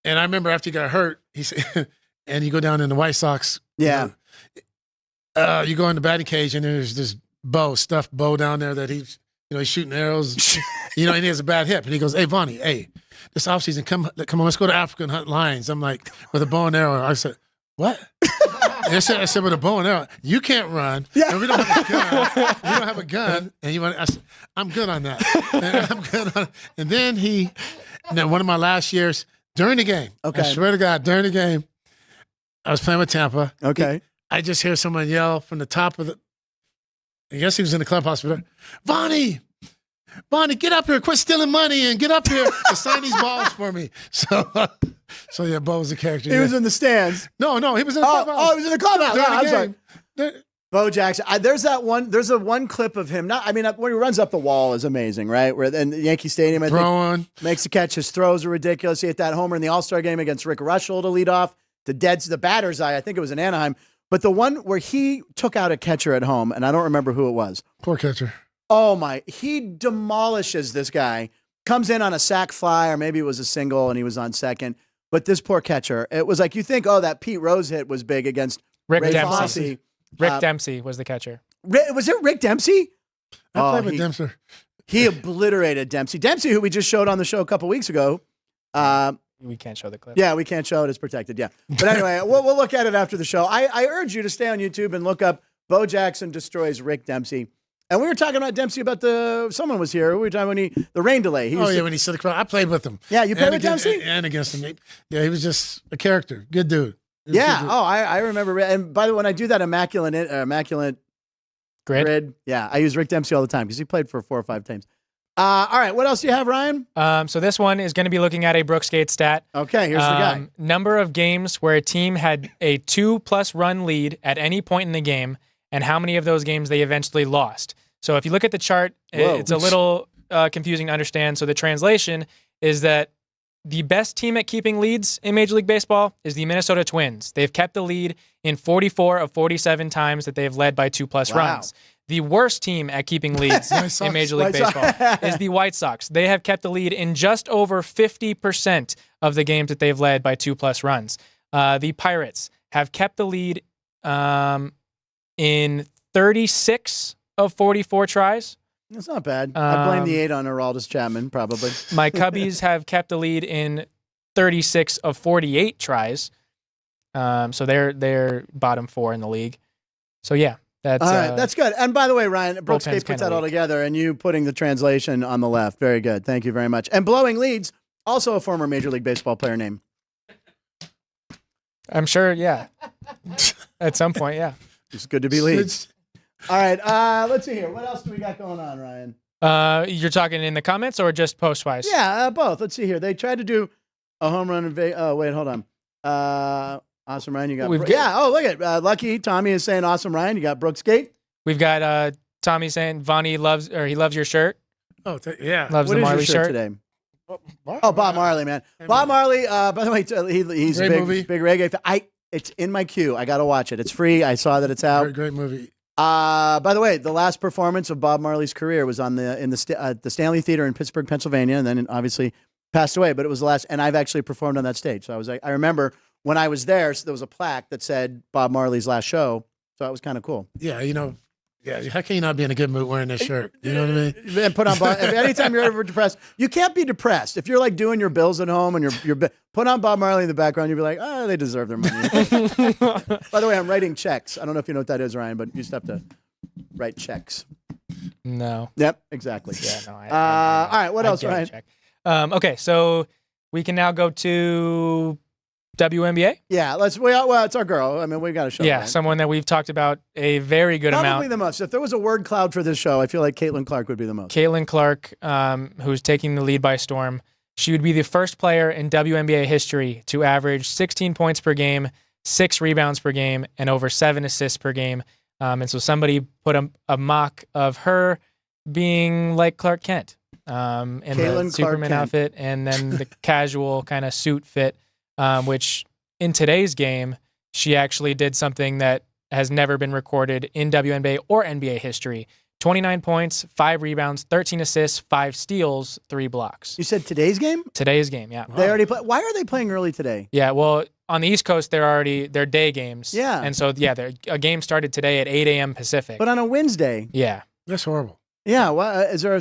And I remember after he got hurt, he said, and you go down in the White Sox. Yeah. You go in the batting cage and there's this stuffed Bo down there that he's shooting arrows. And he has a bad hip. And he goes, "Hey, Vaughn, this offseason, come on, let's go to Africa and hunt lions." I'm like, with a bow and arrow. I said, "What?" And I said, with a bow and arrow, you can't run. Yeah. And we don't have a gun. We don't have a gun. And I said, I'm good on that. And then one of my last years, during the game, okay. I swear to God, during the game, I was playing with Tampa. Okay. I just hear someone yell from the top of I guess he was in the clubhouse. Vonnie, get up here. Quit stealing money and get up here and sign these balls for me. So yeah, Bo was a character. He was in the stands. No, he was in the clubhouse. Oh, he was in the clubhouse. I'm sorry. Bo Jackson. There's a one clip of him. When he runs up the wall is amazing, right? Where in Yankee Stadium, I think, makes the catch. His throws are ridiculous. He hit that homer in the All-Star game against Rick Rushell to lead off the batter's eye. I think it was in Anaheim. But the one where he took out a catcher at home, and I don't remember who it was. Poor catcher. Oh my! He demolishes this guy. Comes in on a sac fly, or maybe it was a single, and he was on second. But this poor catcher, it was like you think, that Pete Rose hit was big against Rick Ray Dempsey. Fosse. Rick Dempsey was the catcher. Was it Rick Dempsey? I played with Dempsey. He obliterated Dempsey. Dempsey, who we just showed on the show a couple weeks ago. We can't show the clip. Yeah, we can't show it. It's protected. Yeah. But anyway, we'll look at it after the show. I urge you to stay on YouTube and look up Bo Jackson destroys Rick Dempsey. And we were talking about Dempsey someone was here. We were talking when the rain delay. When he said the crowd. I played with him. Yeah, you played with Dempsey? And against him. Yeah, he was just a character. Good dude. Yeah. I remember. And by the way, when I do that immaculate grid, yeah, I use Rick Dempsey all the time because he played for 4 or 5 teams. All right, what else do you have, Ryan? So this one is going to be looking at a Brooks Gates stat. Okay, here's the guy. Number of games where a team had a 2+ run lead at any point in the game, and how many of those games they eventually lost. So if you look at the chart, it's a little confusing to understand. So the translation is that the best team at keeping leads in Major League Baseball is the Minnesota Twins. They've kept the lead in 44 of 47 times that they've led by 2+ runs. The worst team at keeping leads in Major League Baseball is the White Sox. They have kept the lead in just over 50% of the games that they've led by 2+ runs. The Pirates have kept the lead in 36 of 44 tries. That's not bad. I blame the 8 on Aroldis Chapman, probably. My Cubbies have kept the lead in 36 of 48 tries. So they're bottom 4 in the league. So yeah, that's all right. That's good. And by the way, Ryan, Brooks bullpen's Gate puts kinda that all weak. together, and you putting the translation on the left. Very good. Thank you very much. And blowing leads, also a former Major League Baseball player name. I'm sure, yeah. At some point, yeah. It's good to be leads. All right. Let's see here. What else do we got going on, Ryan? You're talking in the comments or just post-wise? Yeah, both. Let's see here. They tried to do a home run in Vegas. Oh, wait, hold on. Awesome, Ryan. You got Oh, look at Lucky Tommy is saying awesome, Ryan. You got Brooks Gate. We've got Tommy saying Vaughn he loves your shirt. Oh, yeah. Loves What the is Marley your shirt today? Bob Marley, man. Bob Marley. By the way, he's a Great movie. big reggae fan. It's in my queue. I got to watch it. It's free. I saw that it's out. Great movie. By the way, the last performance of Bob Marley's career was on the Stanley Theater in Pittsburgh, Pennsylvania, and then obviously passed away. But it was the last, and I've actually performed on that stage. So I remember when I was there, so there was a plaque that said Bob Marley's last show. So that was kind of cool. Yeah, how can you not be in a good mood wearing this shirt? You know what I mean? And put on anytime you're ever depressed, you can't be depressed. If you're like doing your bills at home and you're put on Bob Marley in the background, you'll be like, oh, they deserve their money. By the way, I'm writing checks. I don't know if you know what that is, Ryan, but you just have to write checks. No. Yep, exactly. Yeah, no. All right, what else, Ryan? Okay, so we can now go to WNBA. Yeah, well, it's our girl. I mean, we got to show. Yeah, that. someone that we've talked about a very good Probably amount. the most. If there was a word cloud for this show, I feel like Caitlin Clark would be the most. Caitlin Clark, who's taking the lead by storm. She would be the first player in WNBA history to average 16 points per game, 6 rebounds per game, and over 7 assists per game. And so somebody put a mock of her being like Clark Kent in the Superman outfit and then the casual kind of suit fit, which in today's game, she actually did something that has never been recorded in WNBA or NBA history. 29 points, 5 rebounds, 13 assists, 5 steals, 3 blocks. You said today's game? Today's game, yeah. They already play. Why are they playing early today? Yeah, well, on the East Coast, they're day games. Yeah. And so, yeah, a game started today at 8 a.m. Pacific. But on a Wednesday. Yeah. That's horrible. Yeah, well, is there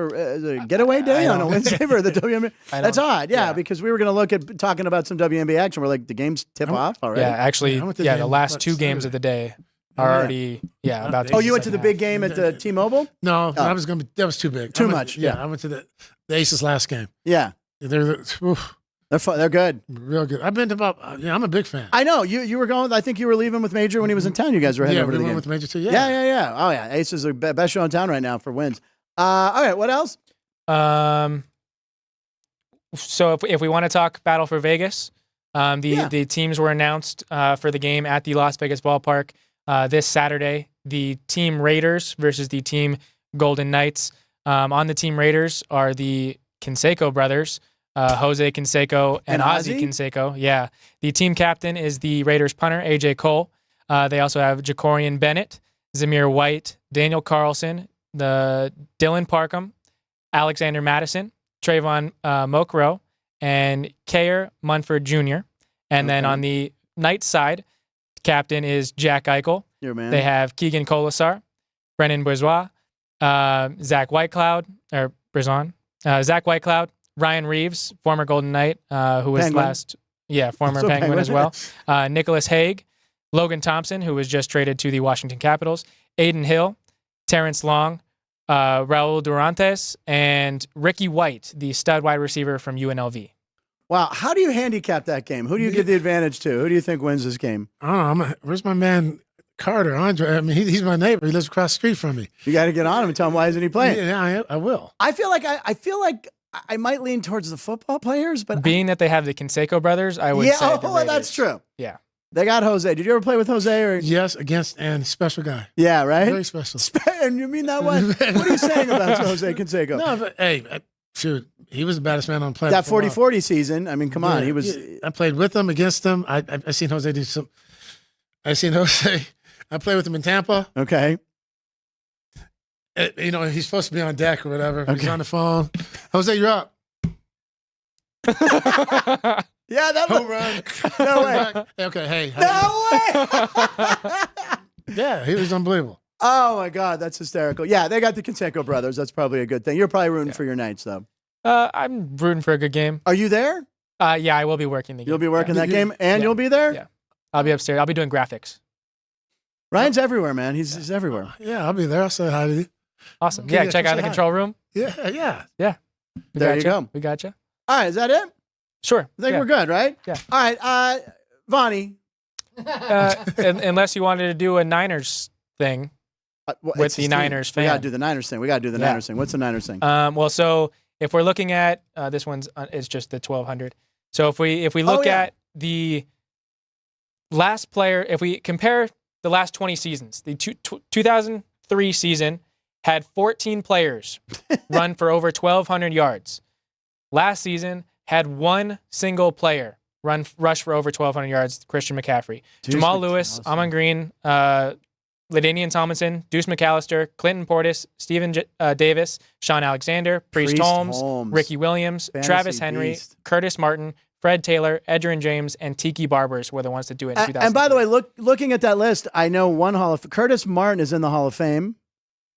a getaway day on a Wednesday for the WNBA? That's odd, yeah, because we were going to look at talking about some WNBA action. We're like, the games tip off already? Yeah, actually, the last 2 games of the day are already, about to Oh, you went to the big game at the T-Mobile? No, that was too big. Too much, yeah. I went to the Aces last game. Yeah. They're fun. They're good. Real good. I've been to I'm a big fan. I know. You were going, I think you were leaving with Major when he was in town. You guys were heading over to the game. with Major too, yeah. Yeah. Oh, yeah. Aces are the best show in town right now for wins. All right, what else? So if we want to talk Battle for Vegas, the teams were announced for the game at the Las Vegas ballpark this Saturday. The Team Raiders versus the Team Golden Knights. On the Team Raiders are the Canseco brothers, Jose Canseco and Ozzie Canseco. Yeah. The team captain is the Raiders punter, AJ Cole. They also have Jacorian Bennett, Zamir White, Daniel Carlson, the Dylan Parkham, Alexander Madison, Trayvon Mokro, and Kayer Munford Jr. And then on the Knights side, captain is Jack Eichel. Your man. They have Keegan Colasar, Brennan Bourgeois, Zach Whitecloud, Ryan Reeves, former Golden Knight, who was Penguin. former Penguin as well. Nicholas Haig, Logan Thompson, who was just traded to the Washington Capitals, Aiden Hill, Terrence Long, Raul Durantes, and Ricky White, the stud wide receiver from UNLV. Wow. How do you handicap that game? Who do you give the advantage to? Who do you think wins this game? I don't know. Where's my man Carter, Andre? I mean, he's my neighbor. He lives across the street from me. You got to get on him and tell him why isn't he playing? Yeah, I will. I feel like I might lean towards the football players, but being that they have the Canseco brothers, I would say the Raiders. That's true. Yeah. They got Jose. Did you ever play with Jose? Or? Yes, and special guy. Yeah, right? Very special. And you mean that one? What are you saying about Jose Canseco? No, but hey, shoot, he was the baddest man on the planet. That 40-40 season, I mean, come on. He was. I played with him, against him. I seen Jose do some. I played with him in Tampa. Okay. He's supposed to be on deck or whatever. Okay. He's on the phone. Jose, you're up. Yeah, that Home was. run. No way. Okay, hey. No way. Yeah, he was unbelievable. Oh my God, that's hysterical. Yeah, they got the Canseco brothers. That's probably a good thing. You're probably rooting for your Knights, though. I'm rooting for a good game. Are you there? Yeah, I will be working the game. You'll be working that game, and you'll be there. Yeah, I'll be upstairs. I'll be doing graphics. Ryan's everywhere, man. He's everywhere. Yeah, I'll be there. I'll say hi to you. Awesome. Okay, Yeah, yeah, check out say the hi. control room. Yeah. There you go. We got you. All right, is that it? Sure. I think we're good, right? Yeah. All right, Vonnie. Unless you wanted to do a Niners thing with the Niners fan. We got to do the Niners thing. Niners thing. What's the Niners thing? Well, so if we're looking at this one's it's just the 1200. So if we look at the last player, if we compare the last 20 seasons, the 2003 season had 14 players run for over 1,200 yards. Last season had one single player rush for over 1,200 yards, Christian McCaffrey. Jamal Lewis, Amon Green, LaDainian Tomlinson, Deuce McAllister, Clinton Portis, Stephen Davis, Sean Alexander, Priest Holmes, Ricky Williams, Fantasy Travis Henry, beast. Curtis Martin, Fred Taylor, Edgerrin James, and Tiki Barbers were the ones to do it in 2000. And by the way, looking at that list, I know Curtis Martin is in the Hall of Fame,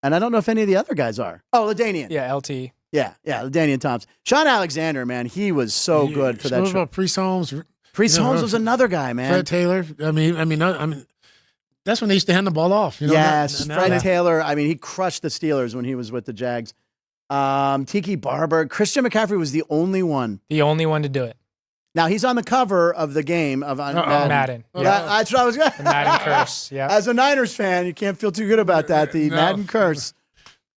and I don't know if any of the other guys are. Oh, LaDainian. Yeah, LT. Yeah, LaDainian Thompson. Sean Alexander, man, he was so good for that What show. about Priest Holmes? Priest Holmes was another guy, man. Fred Taylor. I mean, that's when they used to hand the ball off. You know, Yes, now Fred Taylor. I mean, he crushed the Steelers when he was with the Jags. Tiki Barber. Christian McCaffrey was the only one. The only one to do it. Now, he's on the cover of the game of Madden. Yeah, that's what I was going The Madden curse. Yeah. As a Niners fan, you can't feel too good about that, the Madden curse.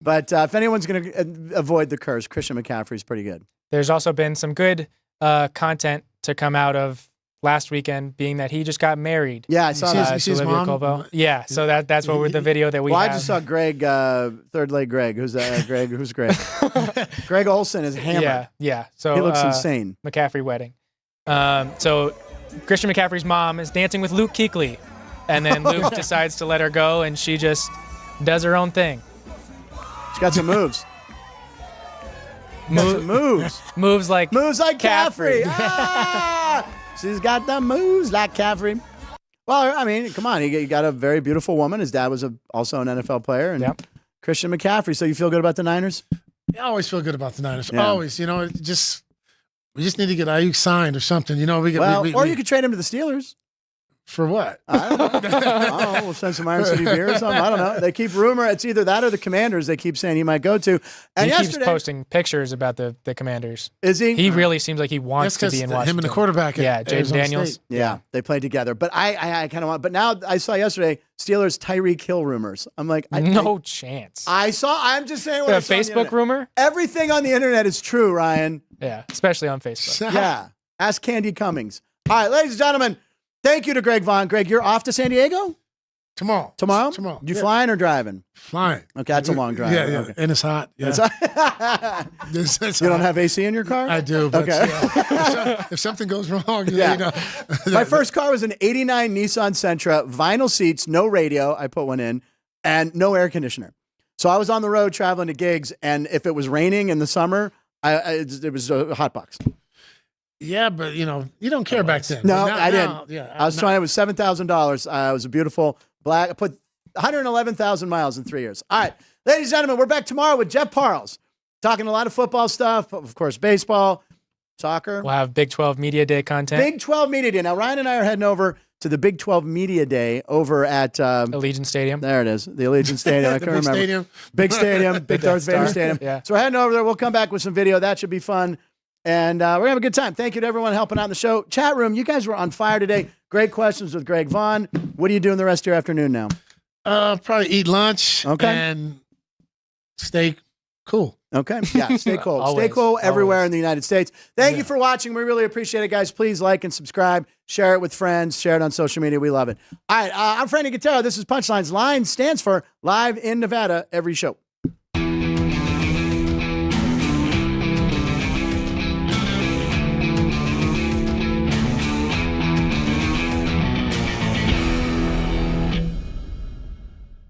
But if anyone's going to avoid the curse, Christian McCaffrey is pretty good. There's also been some good content to come out of last weekend, being that he just got married. Yeah, I saw that. To Olivia Colbo. Yeah, so that's what we're the video that we have. I just saw Greg, third leg Greg. Who's Greg? Who's Greg? Greg Olson is hammered. Yeah. So he looks insane. McCaffrey wedding. So Christian McCaffrey's mom is dancing with Luke Kuechly, and then Luke decides to let her go, and she just does her own thing. She's got some moves. Moves like Caffrey. She's got the moves like Caffrey. Well, I mean, come on. He got a very beautiful woman. His dad was also an NFL player. And Christian McCaffrey. So you feel good about the Niners? I always feel good about the Niners. Yeah. Always. You know, we just need to get Ayuk signed or something. You know, or you could trade him to the Steelers. For what? I don't know. We'll send some Iron City beer or something. I don't know. They keep rumor. It's either that or the Commanders they keep saying he might go to. And he keeps posting pictures about the Commanders. Is he? He really seems like he wants to be in Washington. Him and the quarterback. Yeah, Jaden Daniels. State. Yeah, they played together. But I kind of want. But now I saw yesterday Steelers Tyreek Hill rumors. I'm like, no chance. I'm just saying what the I saw Facebook rumor. Everything on the internet is true, Ryan. Yeah, especially on Facebook. Yeah. Ask Candy Cummings. All right, ladies and gentlemen. Thank you to Greg Vaughn. Greg, you're off to San Diego? Tomorrow. You flying or driving? Flying. Okay, that's a long drive. Yeah. Okay. And it's hot. Yeah. You don't have AC in your car? I do. But okay. If something goes wrong, you know. My first car was an 89 Nissan Sentra, vinyl seats, no radio. I put one in, and no air conditioner. So I was on the road traveling to gigs, and if it was raining in the summer, it was a hot box. Yeah, but you don't care back then. No, I didn't. Yeah, I was trying. It was $7,000. It was a beautiful black. I put 111,000 miles in 3 years. All right, ladies and gentlemen, we're back tomorrow with Jeff Parles, talking a lot of football stuff, of course, baseball, soccer. We'll have Big 12 Media Day content. Big 12 Media Day. Now, Ryan and I are heading over to the Big 12 Media Day over at Allegiant Stadium. There it is, the Allegiant Stadium. I couldn't remember. Stadium. Big Stadium, Big Darth Vader Stadium. Yeah. So we're heading over there. We'll come back with some video. That should be fun. And we're going to have a good time. Thank you to everyone helping out in the show. Chat room, you guys were on fire today. Great questions with Greg Vaughn. What are you doing the rest of your afternoon now? Probably eat lunch and stay cool. Okay. Yeah, stay cool. Stay cool everywhere in the United States. Thank you for watching. We really appreciate it, guys. Please like and subscribe. Share it with friends. Share it on social media. We love it. All right. I'm Frank Nicotero. This is Punchlines. LINE stands for Live in Nevada every show.